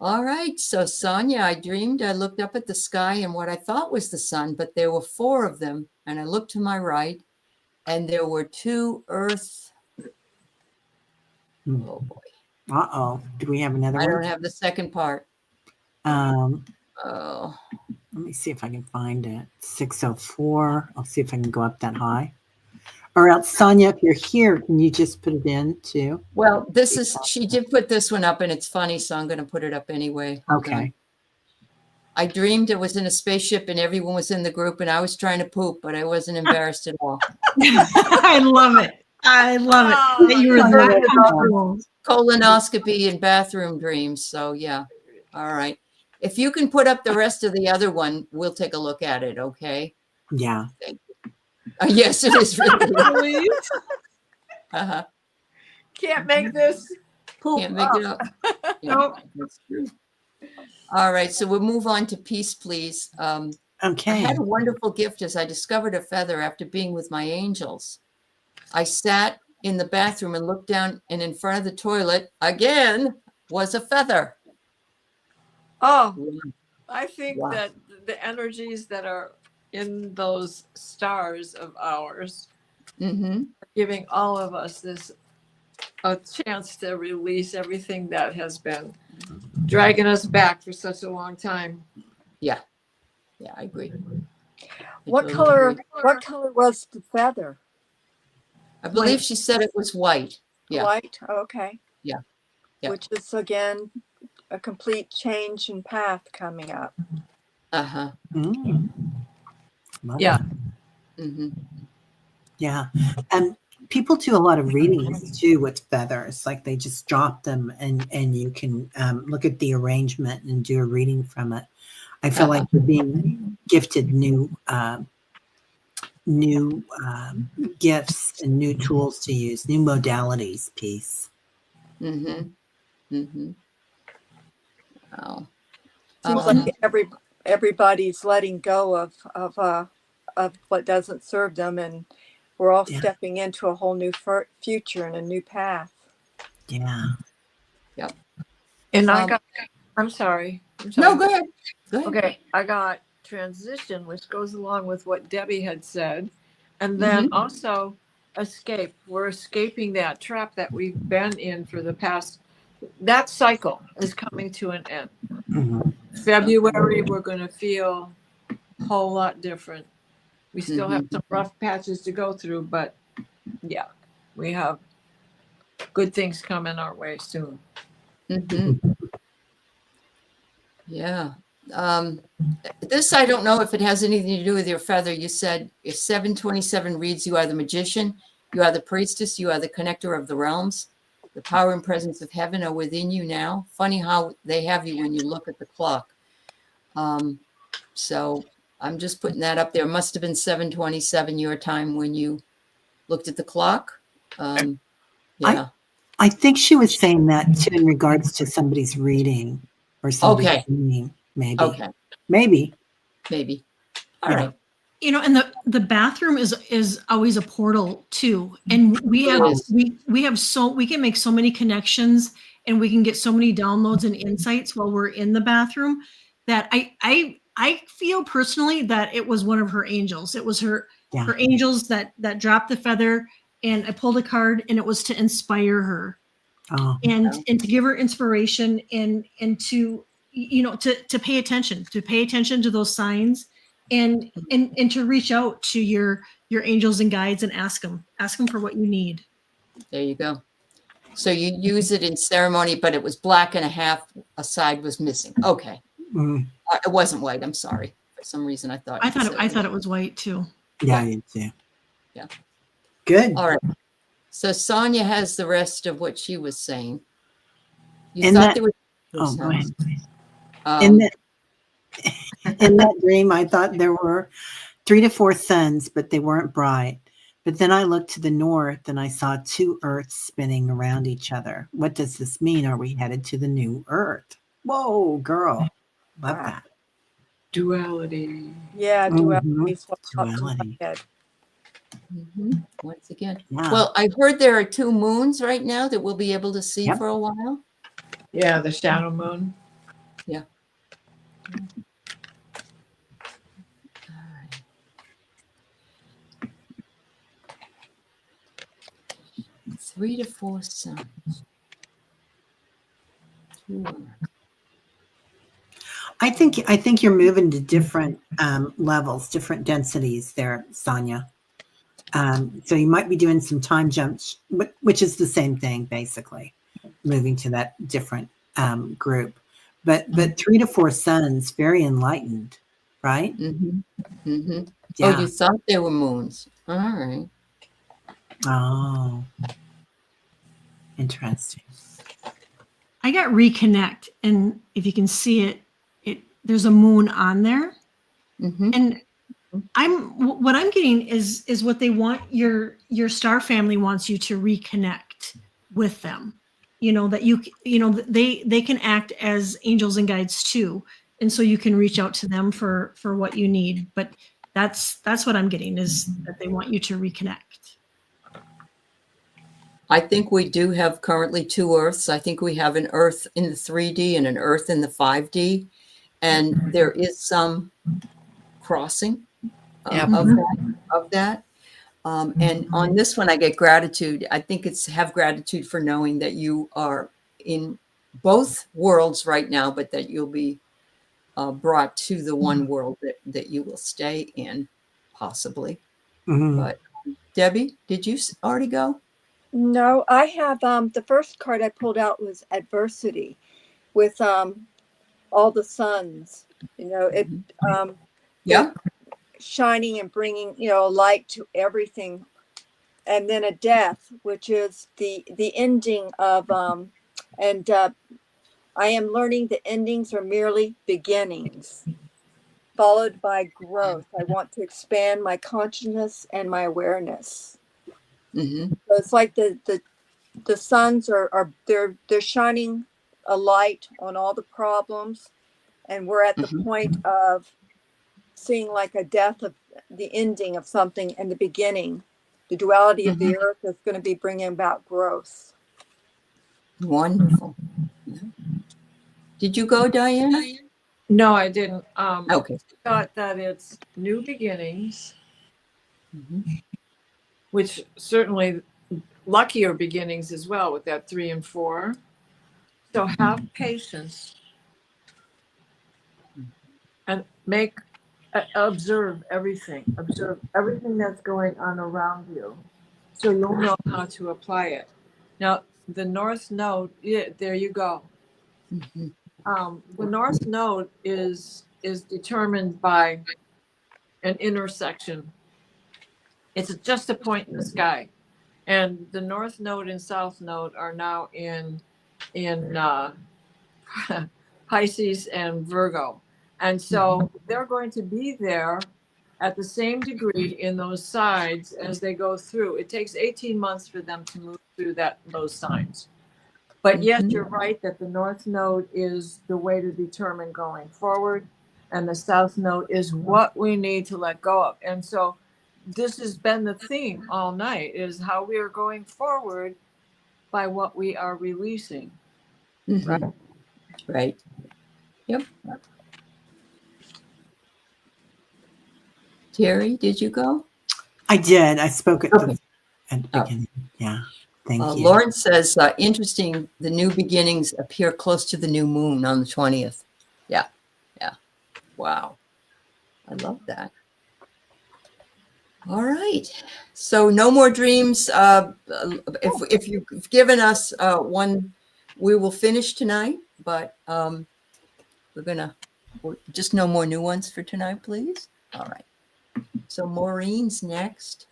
All right. So, Sonia, I dreamed I looked up at the sky and what I thought was the sun, but there were 4 of them. And I looked to my right and there were 2 Earth. Oh, boy. Uh-oh. Do we have another I one? don't have the second part. Oh. Let me see if I can find it. 604. I'll see if I can go up that high. Or else, Sonia, if you're here, can you just put it in too? Well, she did put this one up and it's funny, so I'm going to put it up anyway. Okay. I dreamed it was in a spaceship and everyone was in the group and I was trying to poop, but I wasn't embarrassed at all. I love it. I love it. That you were that comfortable. Colonoscopy and bathroom dreams. So, yeah. All right. If you can put up the rest of the other one, we'll take a look at it. Okay. Yeah. Thank you. Yes, it is really. Uh-huh. Can't make this poop. Can't make it up. Yeah, that's true. All right. So we'll move on to peace, please. Okay. I had a wonderful gift as I discovered a feather after being with my angels. I sat in the bathroom and looked down, and in front of the toilet again was a feather. Oh, I think that the energies that are in those stars of ours are giving all of us a chance to release everything that has been dragging us back for such a long time. Yeah. Yeah, I agree. What color was the feather? I believe she said it was white. Yeah. White? Oh, okay. Yeah. Which is, again, a complete change in path coming up. Uh-huh. Mm. Yeah. Mm-hmm. Yeah. people do a lot of readings too with feathers. Like they just drop them and you can look at the arrangement and do a reading from it. I feel like you're being gifted new gifts and new tools to use, new modalities piece. Mm-hmm. Mm-hmm. Wow. Seems like everybody's letting go of what doesn't serve them, and we're all stepping into a whole new future and a new path. Yeah. Yep. And I'm sorry. No, go ahead. Go ahead. Okay, I got transition, which goes along with what Debbie had said. And then also escape. We're escaping that trap that we've been in for the past. That cycle is coming to an end. Mm-hmm. February, we're going to feel a whole lot different. We still have some rough patches to go through, but yeah, we have good things coming our way soon. Mm-hmm. Yeah. This, I don't know if it has anything to do with your feather. You said if 727 reads, you are the magician, you are the priestess, you are the connector of the realms. The power and presence of heaven are within you now. Funny how they have you when you look at the clock. So I'm just putting that up there. It must have been 727 your time when you looked at the clock. Yeah. I think she was saying that too in regards to somebody's reading or somebody's reading, maybe. Okay. Maybe. All right. You know, and the bathroom is always a portal too. And we can make so many connections and we can get so many downloads and insights while we're in the bathroom that I feel personally that it was one of her angels. It was her angels that dropped the feather, and I pulled a card and it was to inspire her. And to give her inspiration and to, you know, to pay attention to those signs and to reach out to your angels and guides and ask them for what you need. There you go. So you use it in ceremony, but it was black and a side was missing. Okay. It wasn't white. I'm sorry. For some reason, I thought it was white too. Yeah, you too. Yeah. Good. All right. So Sonia has the rest of what she was saying. You thought there was. Oh, go ahead. In that dream, I thought there were 3 to 4 suns, but they weren't bright. But then I looked to the north and I saw 2 earths spinning around each other. What does this mean? Are we headed to the new earth? Whoa, girl. Love that. Duality. Yeah, duality is what popped in my head. Once again. Yeah. Well, I've heard there are 2 moons right now that we'll be able to see for a while. Yeah, the shadow moon. Yeah. 3 to 4 suns. I think you're moving to different levels, different densities there, Sonia. So you might be doing some time jumps, which is the same thing, basically, moving to that different group. But 3 to 4 suns, very enlightened, right? Yeah. Oh, you thought they were moons. All right. Oh, interesting. I got reconnect, and if you can see it, there's a moon on there, and what I'm getting is what they want your star family wants you to reconnect with them. You know that they can act as angels and guides too, and so you can reach out to them for what you need. But that's what I'm getting is that they want you to reconnect. I think we do have currently 2 Earths. I think we have an Earth in the 3D and an Earth in the 5D. And there is some crossing of that. And on this one, I get gratitude. I think it's have gratitude for knowing that you are in both worlds right now, but that you'll be brought to the one world that you will stay in, possibly. But Debbie, did you already go? No, I have the first card I pulled out was adversity with all the suns, it shining and bringing light to everything, and then a death, which is the ending of and I am learning the endings are merely beginnings, followed by growth. I want to expand my consciousness and my awareness. Mm-hmm. So it's like the suns are they're shining a light on all the problems, and we're at the Mhm. point of seeing like a death of the ending of something and the beginning. The duality of the earth is going to be bringing about growth. Wonderful. Yeah. Did you go, Diana? No, I didn't. Okay. Thought that it's new beginnings, Mhm. which certainly luckier beginnings as well with that 3 and 4. So have patience and observe everything that's going on around you, so you'll know how to apply it. Now, the North Node, yeah, there you go. Mhm. The North Node is determined by an intersection. It's just a point in the sky, and the North Node and South Node are now in Pisces and Virgo, and so they're going to be there at the same degree in those sides as they go through. It takes 18 months for them to move through those signs. But yes, Mhm. you're right that the North Node is the way to determine going forward, and the South Node is what we need to let go of. And so this has been the theme all night, is how we are going forward by what we are releasing. Mhm. Right. Right. Yep. Terry, did you go? I did. I spoke at Okay. at the Oh. beginning. Yeah. Thank you. Lauren says, interesting, the new beginnings appear close to the new moon on the 20th. Yeah. Yeah. Wow. I love that. All right. So no more dreams. If you've given us one, we will finish tonight, but just no more new ones for tonight, please. All right. So Maureen's next.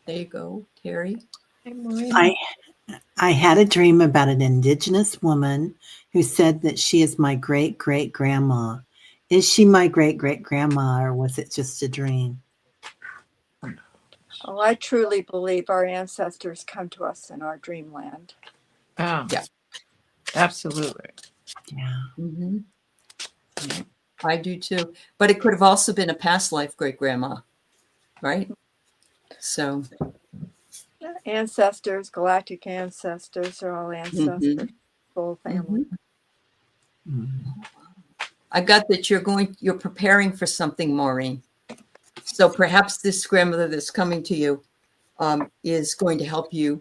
There you go, Terry. I I had a dream about an indigenous woman who said that she is my great great grandma. Is she my great great grandma, or was it just a dream? Oh, I truly believe our ancestors come to us in our dreamland. Yeah. Absolutely. Yeah. Mm-hmm. Yeah, I do too. But it could have also been a past life great grandma, right? So Ancestors, galactic ancestors, are all ancestors, full family. I got that you're preparing for something, Maureen. So perhaps this grandmother that's coming to you is going to help you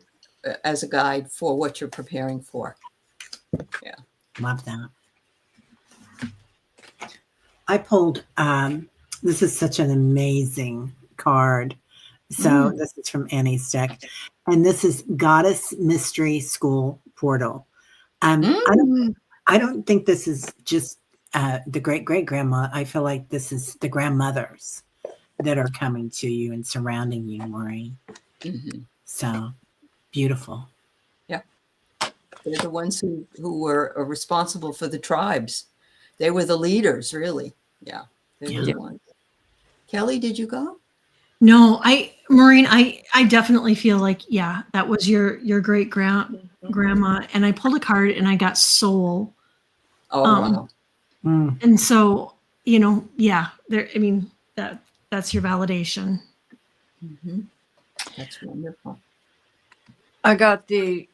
as a guide for what you're preparing for. Yeah. Love that. I pulled, this is such an amazing card. So this is from Annie's deck. And this is Goddess Mystery School Portal. I don't think this is just the great great grandma. I feel like this is the grandmothers that are coming to you and surrounding you, Maureen. Mm-hmm. So beautiful. Yeah. They're the ones who were responsible for the tribes. They were the leaders, really. Yeah. They were the ones. Kelly, did you go? No, Maureen, I definitely feel like, yeah, that was your great grandma. And I pulled a card and I got soul. Oh, wow. And so, yeah, that's your validation. Mm-hmm. That's wonderful. I got the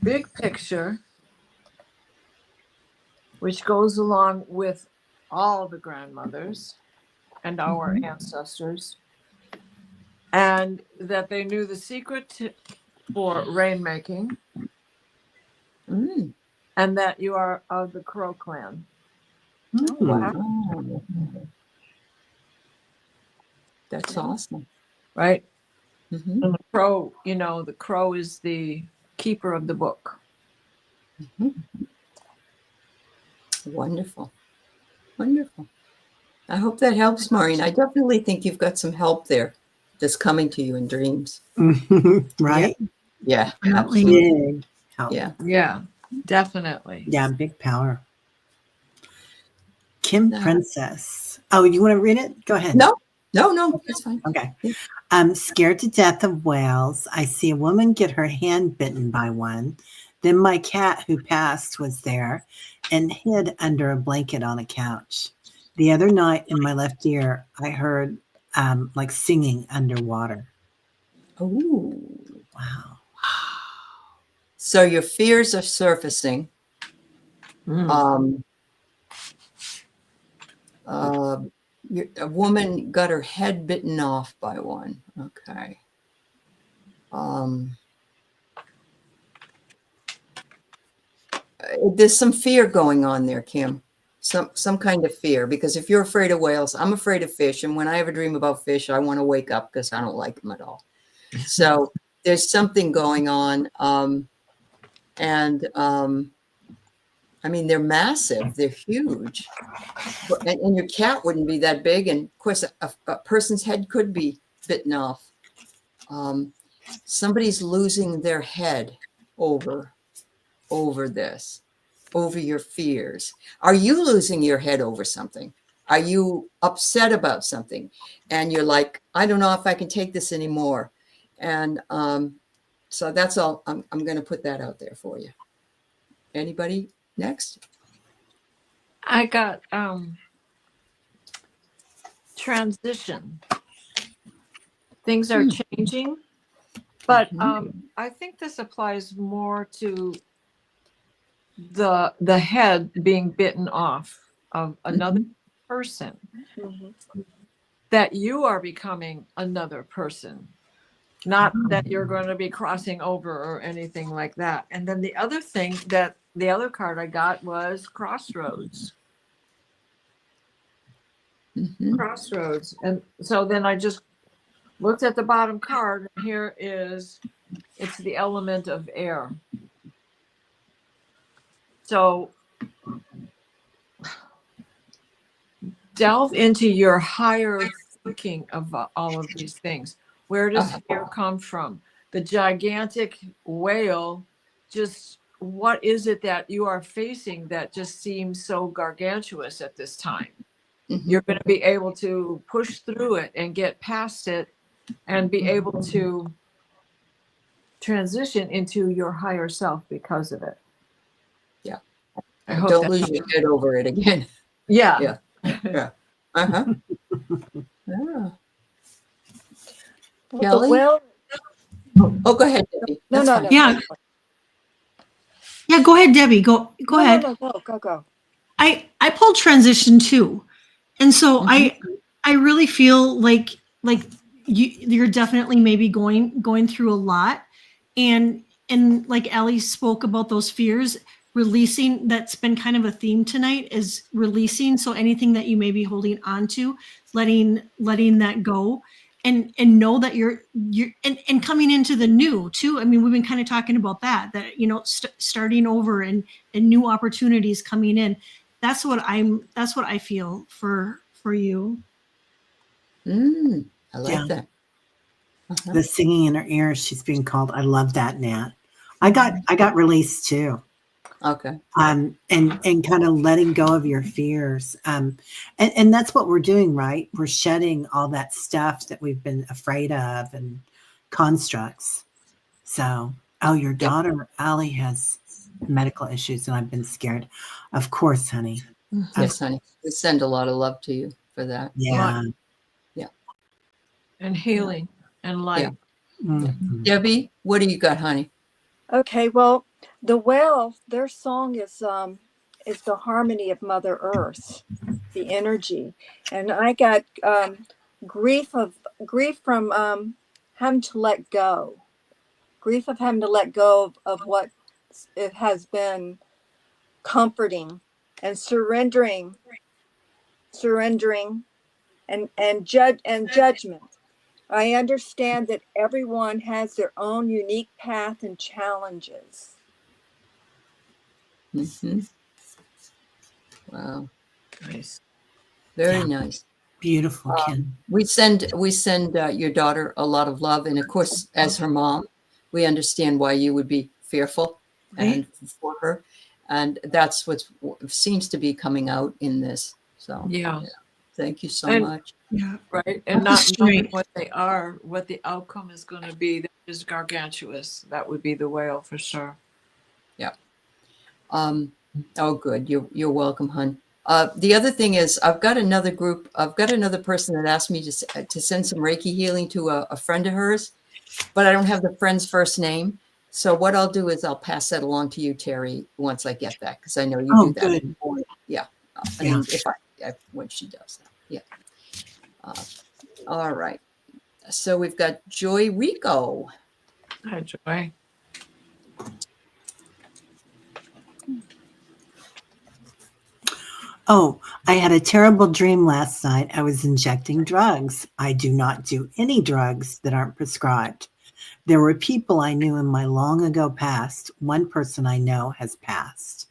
big picture, which goes along with all the grandmothers and our ancestors, and that they knew the secret for rainmaking, and that you are of the Crow clan. Oh, wow. That's awesome. Right? Mm-hmm. And the crow is the keeper of the book. Mm-hmm. Wonderful. Wonderful. I hope that helps, Maureen. I definitely think you've got some help there. that's coming to you in dreams. Right? Yeah, Definitely. absolutely. Big help. Yeah. Yeah, definitely. Yeah, big power. Kim No. Princess. Oh, you want to read it? Go ahead. No, it's fine. Okay. Yeah. I'm scared to death of whales. I see a woman get her hand bitten by one. Then my cat who passed was there and hid under a blanket on a couch. The other night in my left ear, I heard like singing underwater. Oh. Wow. So your fears are surfacing. Mm. A woman got her head bitten off by one. Okay. There's some fear going on there, Kim. Some kind of fear, because if you're afraid of whales, I'm afraid of fish, and when I have a dream about fish, I want to wake up because I don't like them at all. So there's something going on, I mean, they're massive, they're huge, and your cat wouldn't be that big, and of course, a person's head could be bitten off. Somebody's losing their head over this, over your fears. Are you losing your head over something? Are you upset about something? And you're like, I don't know if I can take this anymore. And so that's all. I'm going to put that out there for you. Anybody next? I got transition. Things are changing, but I think this applies more to the head being bitten off of another person, that you are becoming another person, not that you're going to be crossing over or anything like that. And then the other thing, that the other card I got was crossroads. Crossroads. And so then I just looked at the bottom card, and here it's the element of air. So delve into your higher thinking of all of these things. Where does air come from? The gigantic whale, just what is it that you are facing that just seems so gargantuous at this time? You're going to be able to push through it and get past it and be able to transition into your higher self because of it. Yeah. I hope Don't lose your head over it again. Yeah. Yeah. Uh-huh. Yeah. Well, Kelly? well, Oh, go ahead, Debbie. no, That's no, fine. no. Yeah. Yeah, go ahead, Debbie. Go ahead. No, go. I pulled transition too. And so I really feel like you're definitely maybe going through a lot, and like Aley spoke about those fears, releasing. That's been kind of a theme tonight, is releasing. So anything that you may be holding on to, letting that go, and know that you're and coming into the new too. I mean, we've been kind of talking about that starting over and new opportunities coming in. That's what I feel for you. I like that. The singing in her ears, she's being called. I love that, Nat. I got released too. Okay. And kind of letting go of your fears. And that's what we're doing, right? We're shedding all that stuff that we've been afraid of and constructs. So, your daughter, Aley, has medical issues and I've been scared. Of course, honey. Yes, honey. We send a lot of love to you for that. Yeah. And healing and light. Debbie, what do you got, honey? Okay, well, the whale, their song is the harmony of Mother Earth, the energy, and I got grief from having to let go, grief of having to let go of what it has been comforting, and surrendering, and judgment. I understand that everyone has their own unique path and challenges. Wow. Nice. Very nice. Beautiful, Kim. We send your daughter a lot of love, and of course, as her mom, we understand why you would be fearful and for her, and that's what seems to be coming out in this. So Yeah. thank you so And- much. Yeah. Right. And not knowing Straight. what they are, what the outcome is going to be, that is gargantuous. That would be the whale for sure. Oh, good. You're welcome, hon. The other thing is, I've got another person that asked me to send some Reiki healing to a friend of hers, but I don't have the friend's first name. So what I'll do is I'll pass that along to you, Terry, once I get that, because I know you do that. Good. Yeah. I mean, when she does that. Yeah. All right. So we've got Joy Rico. Hi, Joy. Oh, I had a terrible dream last night. I was injecting drugs. I do not do any drugs that aren't prescribed. There were people I knew in my long ago past. One person I know has passed.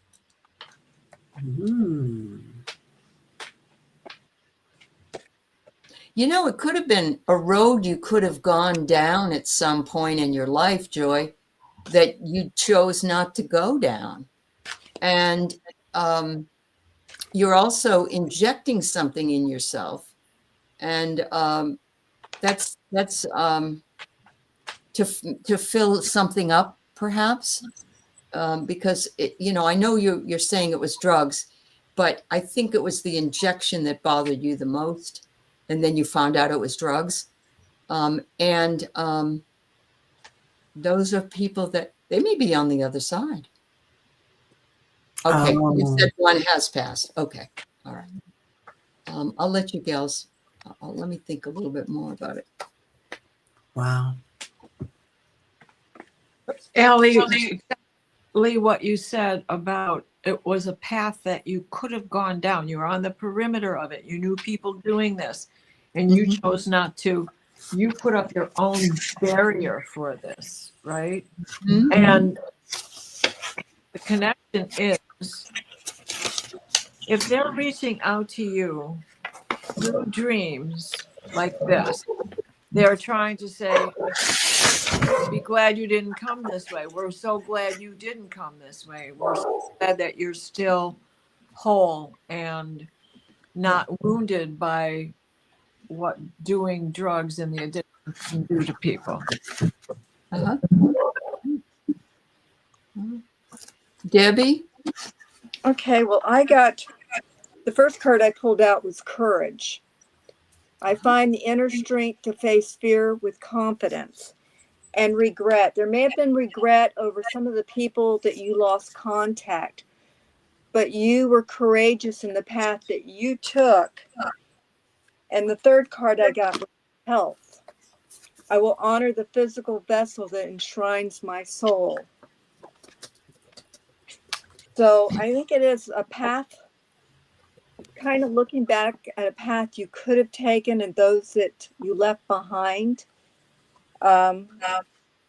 You know, it could have been a road you could have gone down at some point in your life, Joy, that you chose not to go down. And you're also injecting something in yourself. And that's to fill something up, perhaps, because I know you're saying it was drugs, but I think it was the injection that bothered you the most, and then you found out it was drugs, and those are people that they may be on the other side. Okay, you said one has passed. Okay, all right. I'll let you gals. Let me think a little bit more about it. Wow. Aley, what you said about it was a path that you could have gone down. You were on the perimeter of it. You knew people doing this, and you chose not to. You put up your own barrier for this, right? Mm-hmm. And the connection is, if they're reaching out to you through dreams like this, they're trying to say, be glad you didn't come this way. We're so glad you didn't come this way. We're so glad that you're still whole and not wounded by what doing drugs and the addiction can do to people. Uh-huh. Debbie? Okay, well, I got the first card I pulled out was courage. I find the inner strength to face fear with confidence. And regret. There may have been regret over some of the people that you lost contact, but you were courageous in the path that you took. And the third card I got was health. I will honor the physical vessel that enshrines my soul. So I think it is a path, kind of looking back at a path you could have taken and those that you left behind.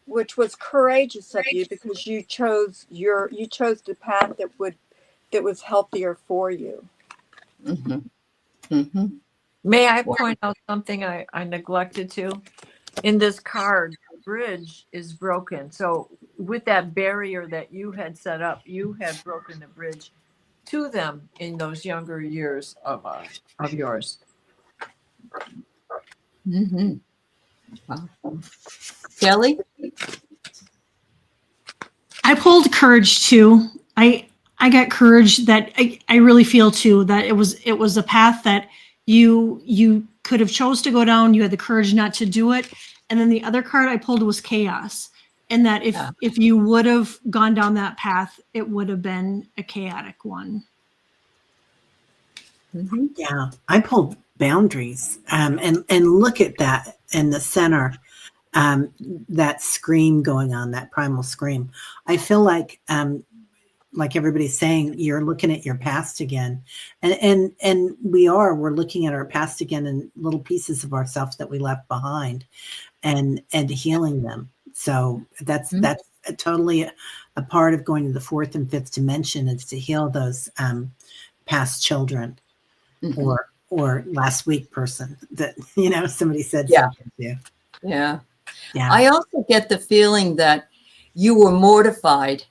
Which was courageous of you because you chose the path that was healthier for you. Mm-hmm. Mm-hmm. May I point out something I neglected to? In this card, the bridge is broken. So with that barrier that you had set up, you had broken the bridge to them in those younger years of yours. Mm-hmm. Wow. Kelly? I pulled courage too. I got courage that I really feel too that it was a path that you could have chose to go down. You had the courage not to do it. And then the other card I pulled was chaos. And that if you would have gone down that path, it would have been a chaotic one. Mm-hmm. Yeah, I pulled boundaries. And look at that in the center. That scream going on, that primal scream. I feel like everybody's saying, you're looking at your past again, and we're looking at our past again in little pieces of ourselves that we left behind, and healing them. So that's totally a part of going to the fourth and fifth dimension, is to heal those past children, or last week person that, somebody said Yeah. something to. Yeah. Yeah. I also get the feeling that you were mortified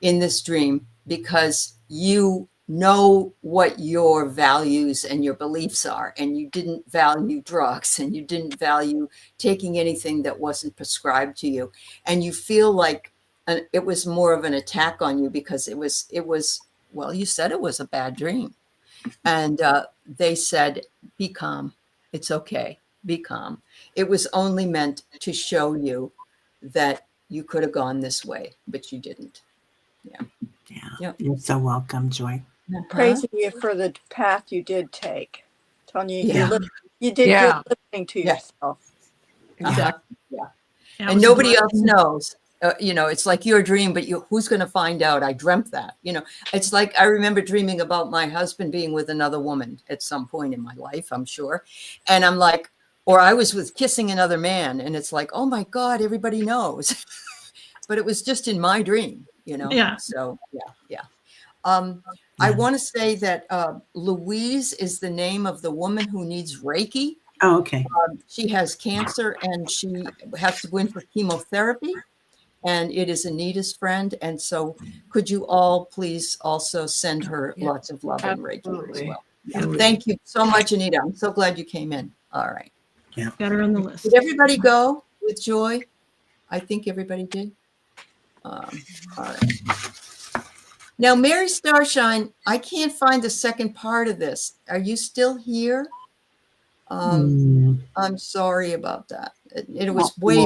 in this dream because you know what your values and your beliefs are, and you didn't value drugs, and you didn't value taking anything that wasn't prescribed to you. And you feel like it was more of an attack on you because it was, well, you said it was a bad dream. And they said, be calm. It's okay. Be calm. It was only meant to show you that you could have gone this way, but you didn't. Yeah. Yep. You're so welcome, Joy. Praising you for the path you did take. Telling you Yeah. you did Yeah. good listening to Yeah. yourself. Exactly. Yeah. That And was a nobody blessing. else knows. It's like your dream, but who's going to find out? I dreamt that. It's like I remember dreaming about my husband being with another woman at some point in my life, I'm sure. And I'm like, or I was with kissing another man, and it's like, oh my God, everybody knows. But it was just in my dream, Yeah. So yeah. I want to say that Louise is the name of the woman who needs Reiki. Oh, okay. She has cancer and she has to go in for chemotherapy, and it is Anita's friend. And so could you all please also send her lots of love and Reiki as Absolutely. well. Yeah. Thank you so much, Anita. I'm so glad you came in. All right. Got her on the list. Did everybody go with Joy? I think everybody did. All right. Now, Mary Starshine, I can't find the second part of this. Are you still here? I'm sorry about that. It was way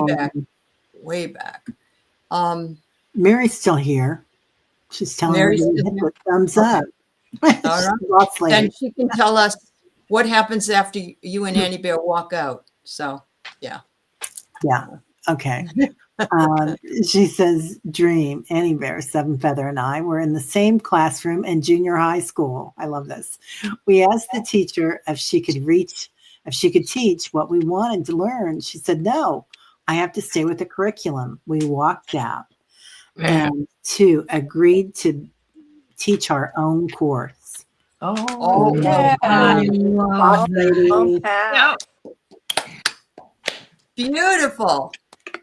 back. Mary's still here. She's telling Mary's me to still hit here? the thumbs Okay. up. All right. Lost lady. Then she can tell us what happens after you and Annie Bear walk out. So, yeah. Yeah. Okay. She says, dream, Annie Bear, Seven Feather, and I were in the same classroom in junior high school. I love this. We asked the teacher if she could teach what we wanted to learn. She said, no, I have to stay with the curriculum. We walked out and agreed to teach our own course. Oh, Yeah. I love that. Path. Beautiful.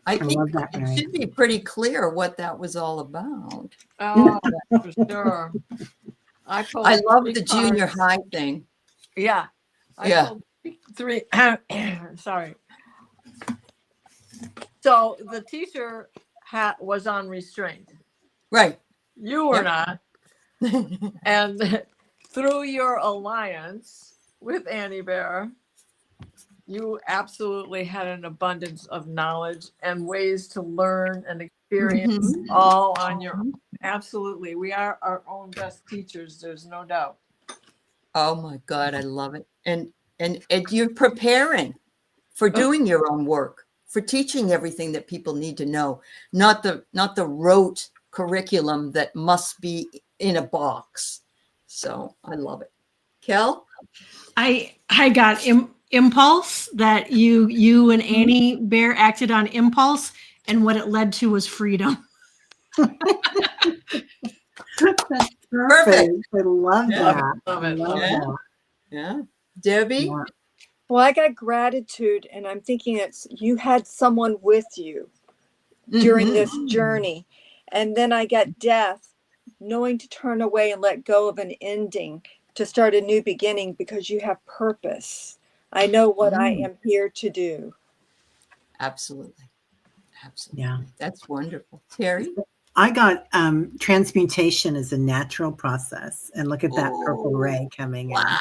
I think love that, it Mary. should be pretty clear what that was all about. oh, that's for sure. I love the junior high thing. Yeah. Yeah. Pulled three. Sorry. So the teacher was on restraint. Right. You were Yep. not. And through your alliance with Annie Bear, you absolutely had an abundance of knowledge and ways to learn and experience all on your own. Absolutely. We are our own best teachers. There's no doubt. Oh my God, I love it. And you're preparing for doing your own work, for teaching everything that people need to know, not the rote curriculum that must be in a box. So I love it. Kel? I got impulse that you and Annie Bear acted on impulse, and what it led to was freedom. That's Perfect. I love that. Love I it. love Yeah. that. Yeah. Debbie? Yeah. Well, I got gratitude, and I'm thinking you had someone with you during this journey. And then I got death, knowing to turn away and let go of an ending to start a new beginning because you have purpose. I know what I am here to do. Absolutely. Absolutely. Yeah. That's wonderful. Terry? I got transmutation as a natural process. And look at that purple ray coming Wow.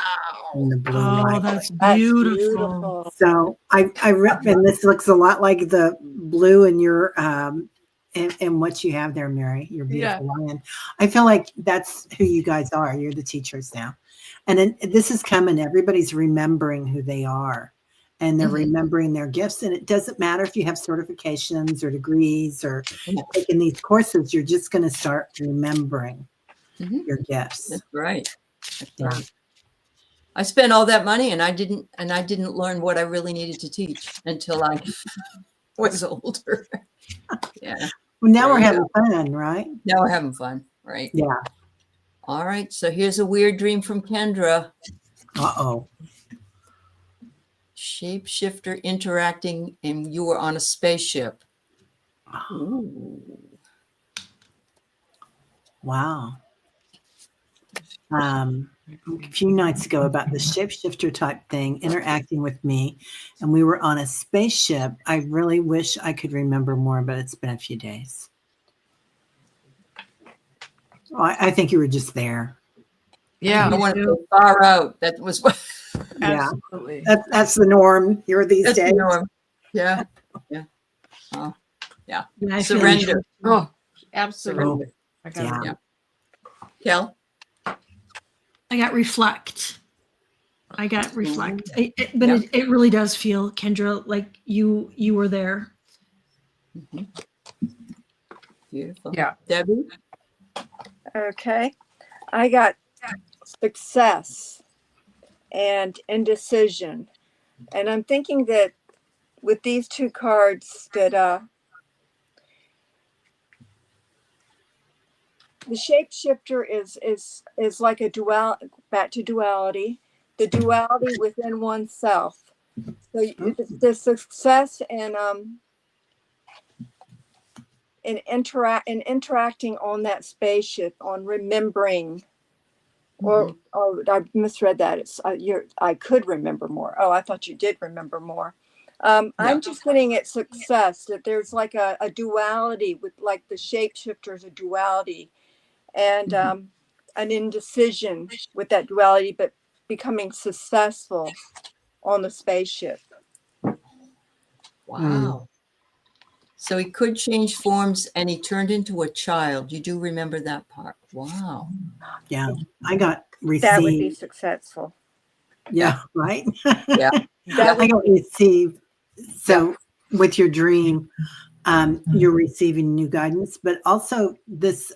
in the blue Oh, light. that's That's beautiful. So I ripped, and this looks a lot like the blue in your and what you have there, Mary, your beautiful lion. I feel like that's who you guys are. You're the teachers now. And then this is coming. Everybody's remembering who they are, and they're remembering their gifts. And it doesn't matter if you have certifications or degrees or taking these courses, you're just going to start remembering your gifts. That's right. That's Yeah. right. I spent all that money and I didn't learn what I really needed to teach until I was older. Yeah. Well, now There we're you having fun, right? Now we're having fun, right? Yeah. All right. So here's a weird dream from Kendra. Uh-oh. shapeshifter interacting and you were on a spaceship. Ooh. Wow. A few nights ago about the shapeshifter type thing interacting with me, and we were on a spaceship. I really wish I could remember more, but it's been a few days. I think you were just there. Yeah. I want to go far out. That was what. Yeah, Absolutely. that's the norm here these That's the days. norm. Yeah. Yeah. Oh, yeah. Yeah, I feel Surrender. Oh, absolutely. Surrender. I got Yeah. it. Kel? I got reflect. But Yeah. it really does feel, Kendra, like you were there. Mhm. Beautiful. Yeah. Debbie? Okay. I got success and indecision. And I'm thinking that with these two cards that the shapeshifter is like a back to duality, the duality within oneself. So the success in interacting on that spaceship, on remembering, or I misread that. It's I could remember more. Oh, I thought you did remember more. I'm just getting at success, that there's like a duality with, like, the shapeshifter is a duality, and an indecision with that duality, but becoming successful on the spaceship. Wow. So he could change forms and he turned into a child. You do remember that part. Wow. Yeah, I got That would be received. successful. Yeah, right. Yeah. That I would got received. So with your dream, you're receiving new guidance, but also this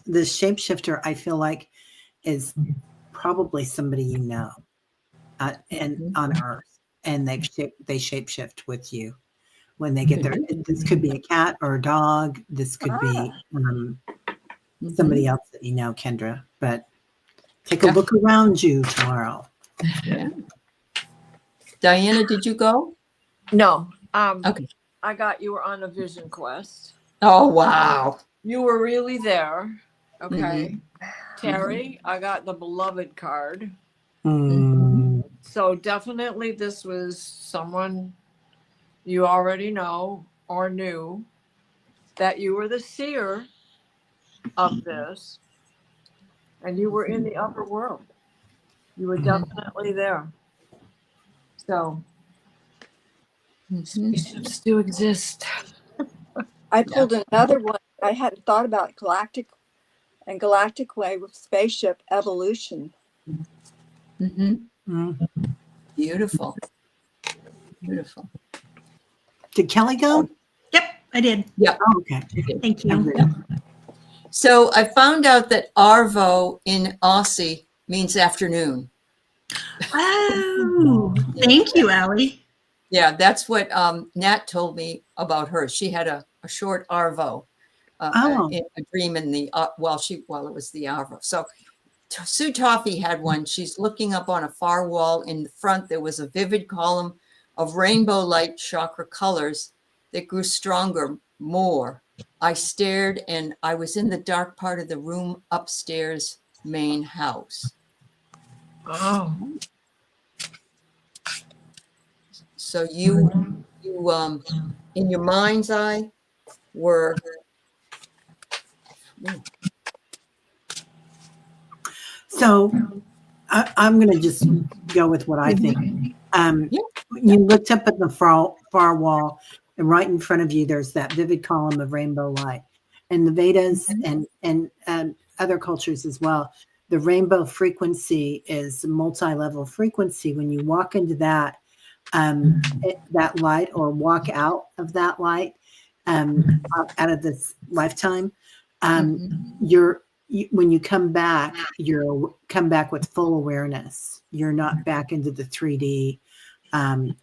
this shapeshifter, I feel like, is probably somebody you know, and on Earth, and they shapeshift with you when they get there. This could be a cat or a dog. This could be somebody else that you know, Kendra. But take a look around you tomorrow. Yeah. Diana, did you go? No. Okay. I got you were on a vision quest. Oh, wow. You were really there. Okay. Mm-hmm. Terry, I got the beloved card. Mm. So definitely this was someone you already know or knew, that you were the seer of this, and you were in the upper world. You were definitely there. So spaceships do exist. I pulled another one. I hadn't thought about galactic way with spaceship evolution. Beautiful. Beautiful. Did Kelly go? Yep, I did. Yeah. Oh, okay. Thank you. So I found out that Arvo in Aussie means afternoon. Oh, thank you, Aley. Yeah, that's what Nat told me about her. She had a short Arvo, a dream in the while it was the Arvo. So Sue Toffee had one. She's looking up on a far wall. In the front, there was a vivid column of rainbow light chakra colors that grew stronger, more. I stared, and I was in the dark part of the room upstairs main house. Oh. So you in your mind's eye were. So I'm going to just go with what I think. You looked up at the far wall, and right in front of you, there's that vivid column of rainbow light. And the Vedas and other cultures as well, the rainbow frequency is multi-level frequency. When you walk into that light, or walk out of that light, out of this lifetime, when you come back, you come back with full awareness. You're not back into the 3D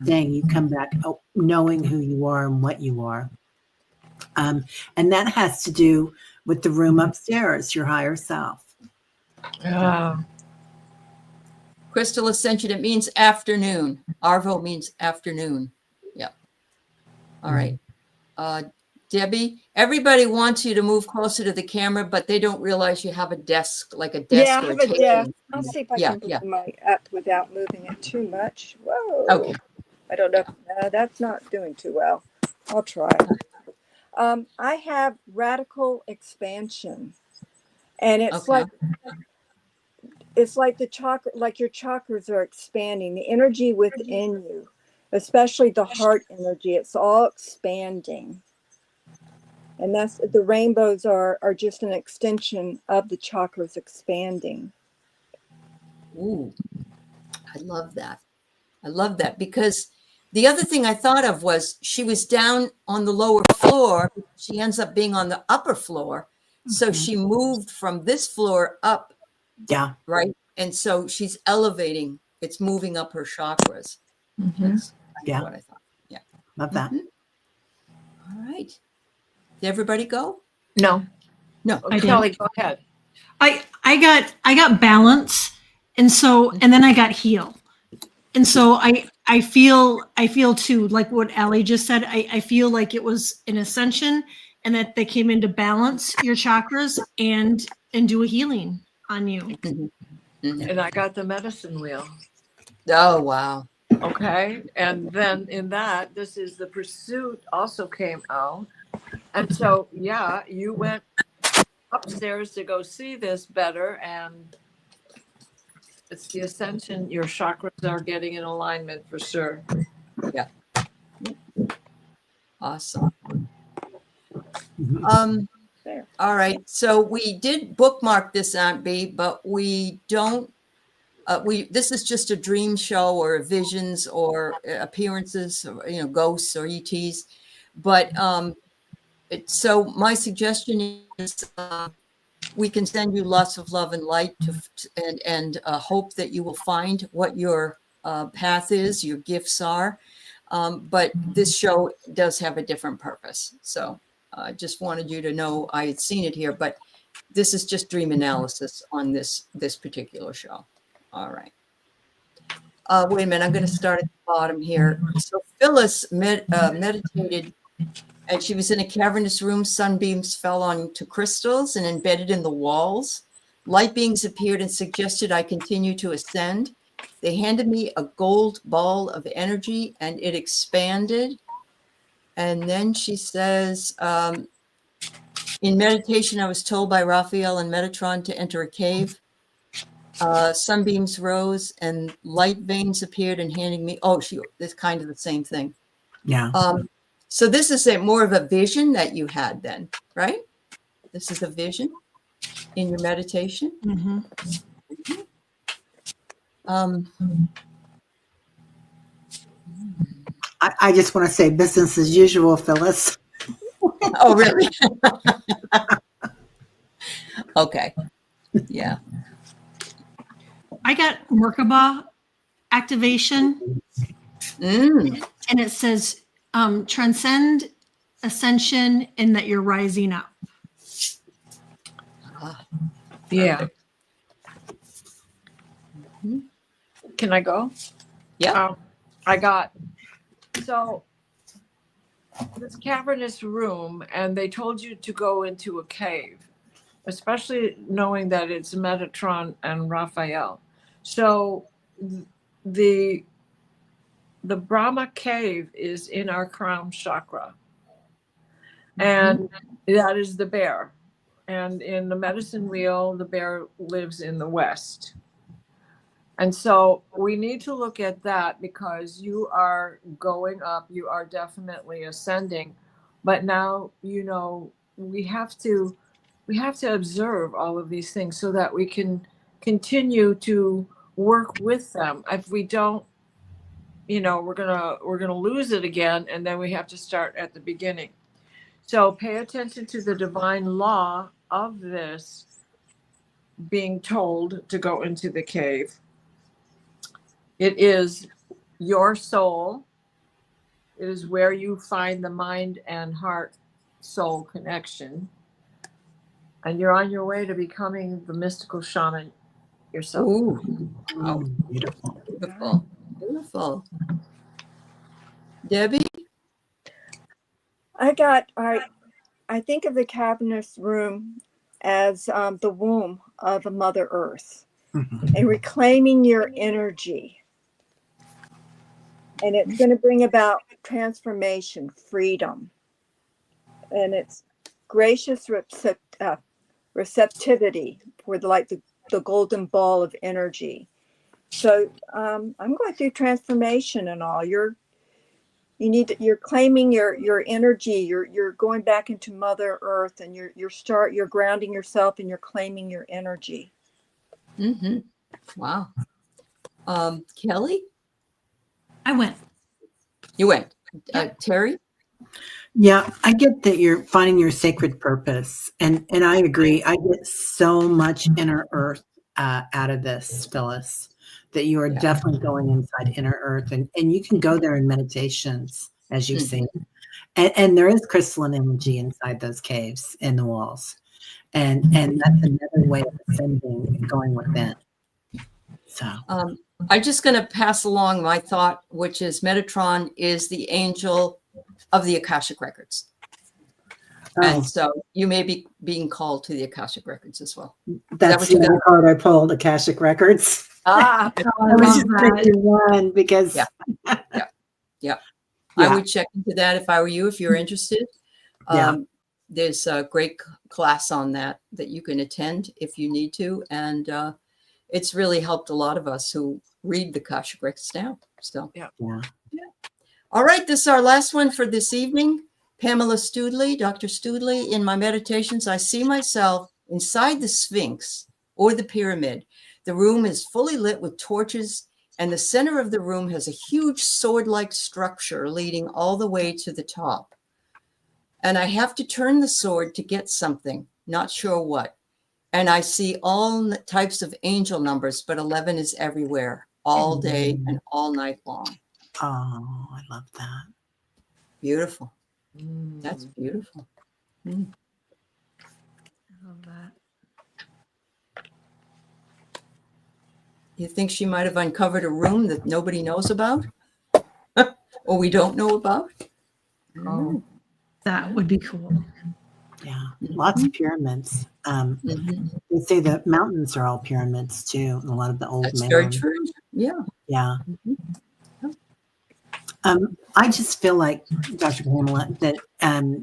thing. You come back knowing who you are and what you are. And that has to do with the room upstairs, your higher self. Yeah. Crystal Ascension, it means afternoon. Arvo means afternoon. Yep. All right. Debbie, everybody wants you to move closer to the camera, but they don't realize you have a desk, like a Yeah, desk I or a have a desk. table. I'll see if I Yeah, can yeah. bring my up without moving it too much. Whoa. Okay. I don't know. That's not doing too well. I'll try. I have radical expansion, and Okay. it's like the chakra, like your chakras are expanding, the energy within you, especially the heart energy. It's all expanding, and that's the rainbows are just an extension of the chakras expanding. Ooh, I love that. I love that because the other thing I thought of was she was down on the lower floor. She ends up being on the upper floor. So she moved from this floor up, Yeah. right? And so she's elevating. It's moving up her chakras. That's Yeah. what I thought. Yeah. Love that. Mhm. All right. Did everybody go? No. No. I did. Kelly, go ahead. I got balance, and then I got heal. And so I feel too, like what Aley just said, I feel like it was an ascension and that they came in to balance your chakras and do a healing on you. Mhm. Mhm. And I got the medicine wheel. Oh, wow. Okay. And then in that, this is the pursuit also came out. And so, yeah, you went upstairs to go see this better. And it's the ascension. Your chakras are getting in alignment for sure. Awesome. There. All right. So we did bookmark this, Aunt B, but we don't. This is just a dream show or visions or appearances, or, ghosts or ETs. But so my suggestion is we can send you lots of love and light and hope that you will find what your path is, your gifts are. But this show does have a different purpose. So I just wanted you to know I had seen it here, but this is just dream analysis on this particular show. All right. Wait a minute. I'm going to start at the bottom here. So Phyllis meditated, and she was in a cavernous room. Sunbeams fell onto crystals and embedded in the walls. Light beings appeared and suggested I continue to ascend. They handed me a gold ball of energy, and it expanded. And then she says, in meditation, I was told by Raphael and Metatron to enter a cave. Sunbeams rose and light veins appeared and handing me, it's kind of the same thing. Yeah. So this is more of a vision that you had then, right? This is a vision in your meditation. Mm-hmm. I just want to say business as usual, Phyllis. Oh, really? Okay. Yeah. I got Merkaba activation, Mm. and it says transcend, ascension, and that you're rising up. Yeah. Can I go? Yeah. I got, so this cavernous room, and they told you to go into a cave, especially knowing that it's Metatron and Raphael. So the Brahma cave is in our crown chakra, and that is the bear. And in the medicine wheel, the bear lives in the west. And so we need to look at that because you are going up, you are definitely ascending. But now, we have to observe all of these things so that we can continue to work with them. If we don't, we're gonna lose it again, and then we have to start at the beginning. So pay attention to the divine law of this being told to go into the cave. It is your soul. It is where you find the mind and heart soul connection. And you're on your way to becoming the mystical shaman yourself. Ooh. Wow. Beautiful. Beautiful. Beautiful. Debbie? I got, all right, I think of the Cabinet's room as the womb of a Mother Earth Mhm. and reclaiming your energy. And it's going to bring about transformation, freedom. And it's gracious receptivity for the golden ball of energy. So I'm going through transformation and all. You're claiming your energy. You're going back into Mother Earth, and you're grounding yourself, and you're claiming your energy. Mm-hmm. Wow. Kelly? I went. You went. Yep. Terry? Yeah, I get that you're finding your sacred purpose, and I agree. I get so much inner earth out of this, Phyllis, that you are Yeah. definitely going inside inner earth, and you can go there in meditations, as you've seen, and there is crystalline energy inside those caves in the walls, and that's another way of ascending and going within. So I'm just going to pass along my thought, which is Metatron is the angel of the Akashic Records. And so you may be being called to the Akashic Records as well. That's the other card I pulled, Akashic Records. Ah, I I was love just that. picking one because yeah. I would check into that if I were you, if you're interested. There's a great class on that you can attend if you need to. And it's really helped a lot of us who read the Akashic Records now. So, Yeah. All right, this is our last one for this evening. Pamela Studley, Dr. Studley, in my meditations, I see myself inside the Sphinx or the pyramid. The room is fully lit with torches, and the center of the room has a huge sword-like structure leading all the way to the top. And I have to turn the sword to get something, not sure what. And I see all types of angel numbers, but 11 is everywhere, all day and all night long. Oh, I love that. Beautiful. That's beautiful. I love that. You think she might have uncovered a room that nobody knows about? Or we don't know about? Oh. That would be cool. Yeah, lots of pyramids. They say the mountains are all pyramids too, and a lot of the old That's man. very true. Yeah. Yeah. I just feel like, Dr. Pamela, that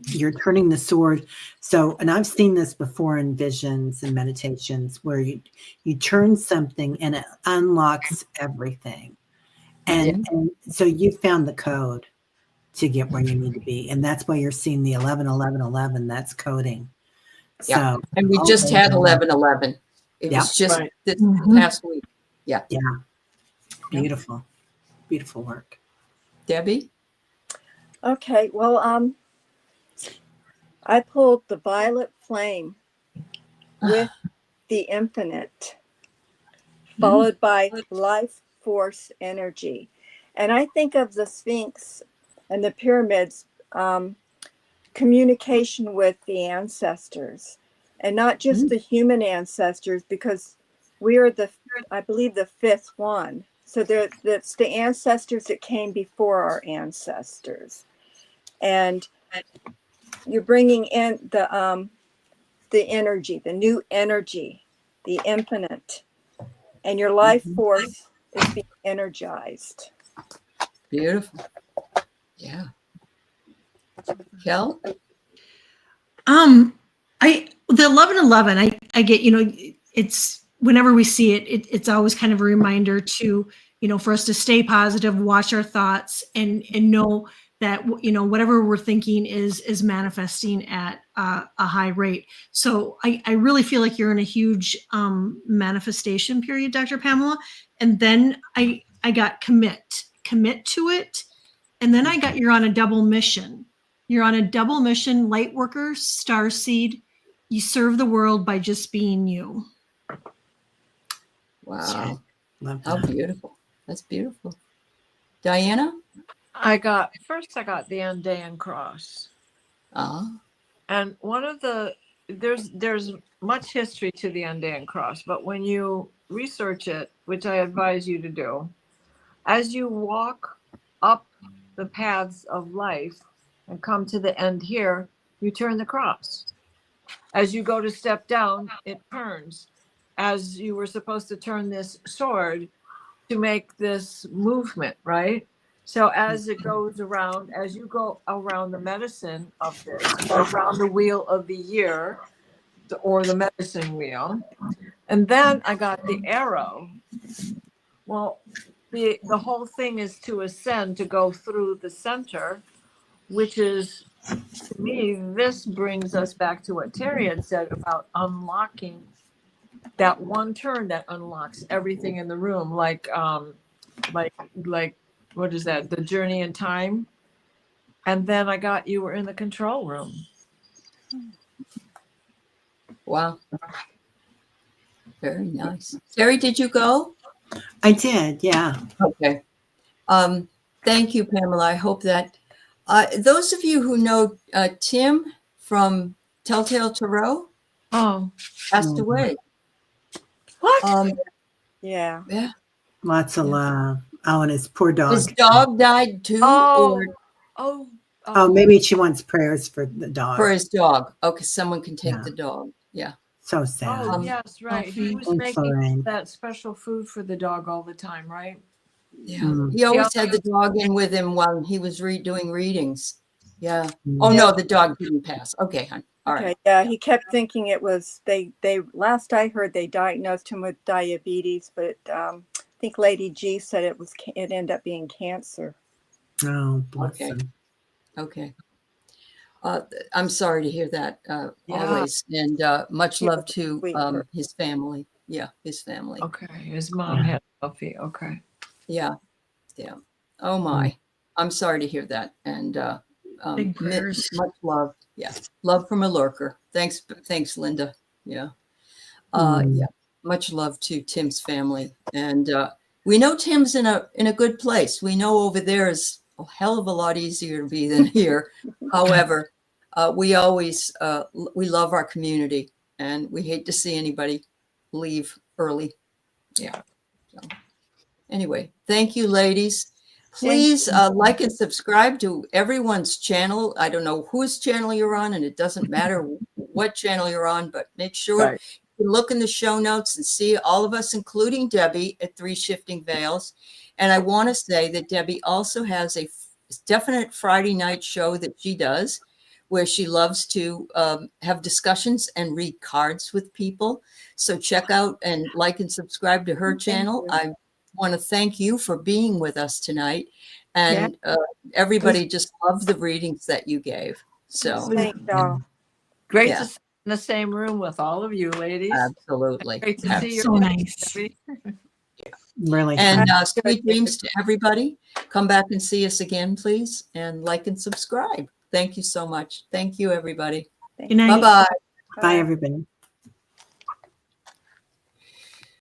you're turning the sword. So, and I've seen this before in visions and meditations where you turn something and it unlocks everything. And so you found the code to get where you need to be. And that's why you're seeing the 11, 11, 11. That's coding. Yeah. So, And we just had 11/11. It was just this past week. Yeah. Yeah. Beautiful. Beautiful work. Debbie? Okay, well, I pulled the violet flame with the infinite, followed by life force energy. And I think of the Sphinx and the pyramids, communication with the ancestors, and not just the human ancestors, because we are I believe, the fifth one. So that's the ancestors that came before our ancestors. And you're bringing in the energy, the new energy, the infinite, and your life force is being energized. Beautiful. Yeah. Kel? The 11/11, I get, it's whenever we see it, it's always kind of a reminder to, for us to stay positive, watch our thoughts, and know that, whatever we're thinking is manifesting at a high rate. So I really feel like you're in a huge manifestation period, Dr. Pamela. And then I got commit to it. And then I got, you're on a double mission. You're on a double mission, light worker, starseed. You serve the world by just being you. Wow. Love How that. beautiful. That's beautiful. Diana? I got the Andean cross. And one of the, there's much history to the Andean cross, but when you research it, which I advise you to do, as you walk up the paths of life and come to the end here, you turn the cross. As you go to step down, it turns. As you were supposed to turn this sword to make this movement, right? So as it goes around, as you go around the medicine of this, around the wheel of the year, or the medicine wheel, and then I got the arrow. Well, the whole thing is to ascend, to go through the center, which is, to me, this brings us back to what Terry had said about unlocking that one turn that unlocks everything in the room, like what is that? The journey in time. And then I got you were in the control room. Wow. Very nice. Terry, did you go? I did, yeah. Okay. Thank you, Pamela. I hope that those of you who know Tim from Telltale Tarot Oh, passed away. what? Yeah. Yeah. Lots of love. Oh, and his poor dog. His dog died too, or Oh, maybe she wants prayers for the dog. for his dog. Okay, someone can take Yeah. the dog. Yeah. So sad. Oh, yes, right. He was I'm making sorry. that special food for the dog all the time, right? Yeah. Mm. He always had the dog in with him while he was doing readings. Yeah. Mm. Oh no, the dog didn't pass. Okay, hon. All right. Okay. Yeah. He kept thinking it was they last I heard they diagnosed him with diabetes, but I think Lady G said it ended up being cancer. Oh, bless Okay. him. Okay. I'm sorry to hear that, Yeah. always. And much He love was a to sweetheart. his family. Yeah, his family. Okay. His mom had Buffy. Okay. Yeah. Yeah. Oh my. I'm sorry to hear that. And Big prayers. much love. Yeah. Love from a lurker. Thanks, Linda. Yeah. Mm. Yeah. Much love to Tim's family. And we know Tim's in a good place. We know over there is a hell of a lot easier to be than here. However, we always we love our community, and we hate to see anybody leave early. Yeah. So anyway, thank you, ladies. Please like and subscribe to everyone's channel. I don't know whose channel you're on, and it doesn't matter what channel you're on, but make sure you look in the show notes and see all of us, including Debbie at 3 Shifting Veils. And I want to say that Debbie also has a definite Friday night show that she does, where she loves to have discussions and read cards with people. So check out and like and subscribe to her channel. I want to thank you for being with us tonight. And everybody just loved the readings that you gave. So Thank y'all. Great Yeah. to sit in the same room with all of you ladies. absolutely. Great to see you. So nice. Debbie. Really. And sweet dreams to everybody. Come back and see us again, please. And like and subscribe. Thank you so much. Thank you, everybody. Good night. Bye-bye. Bye, everybody.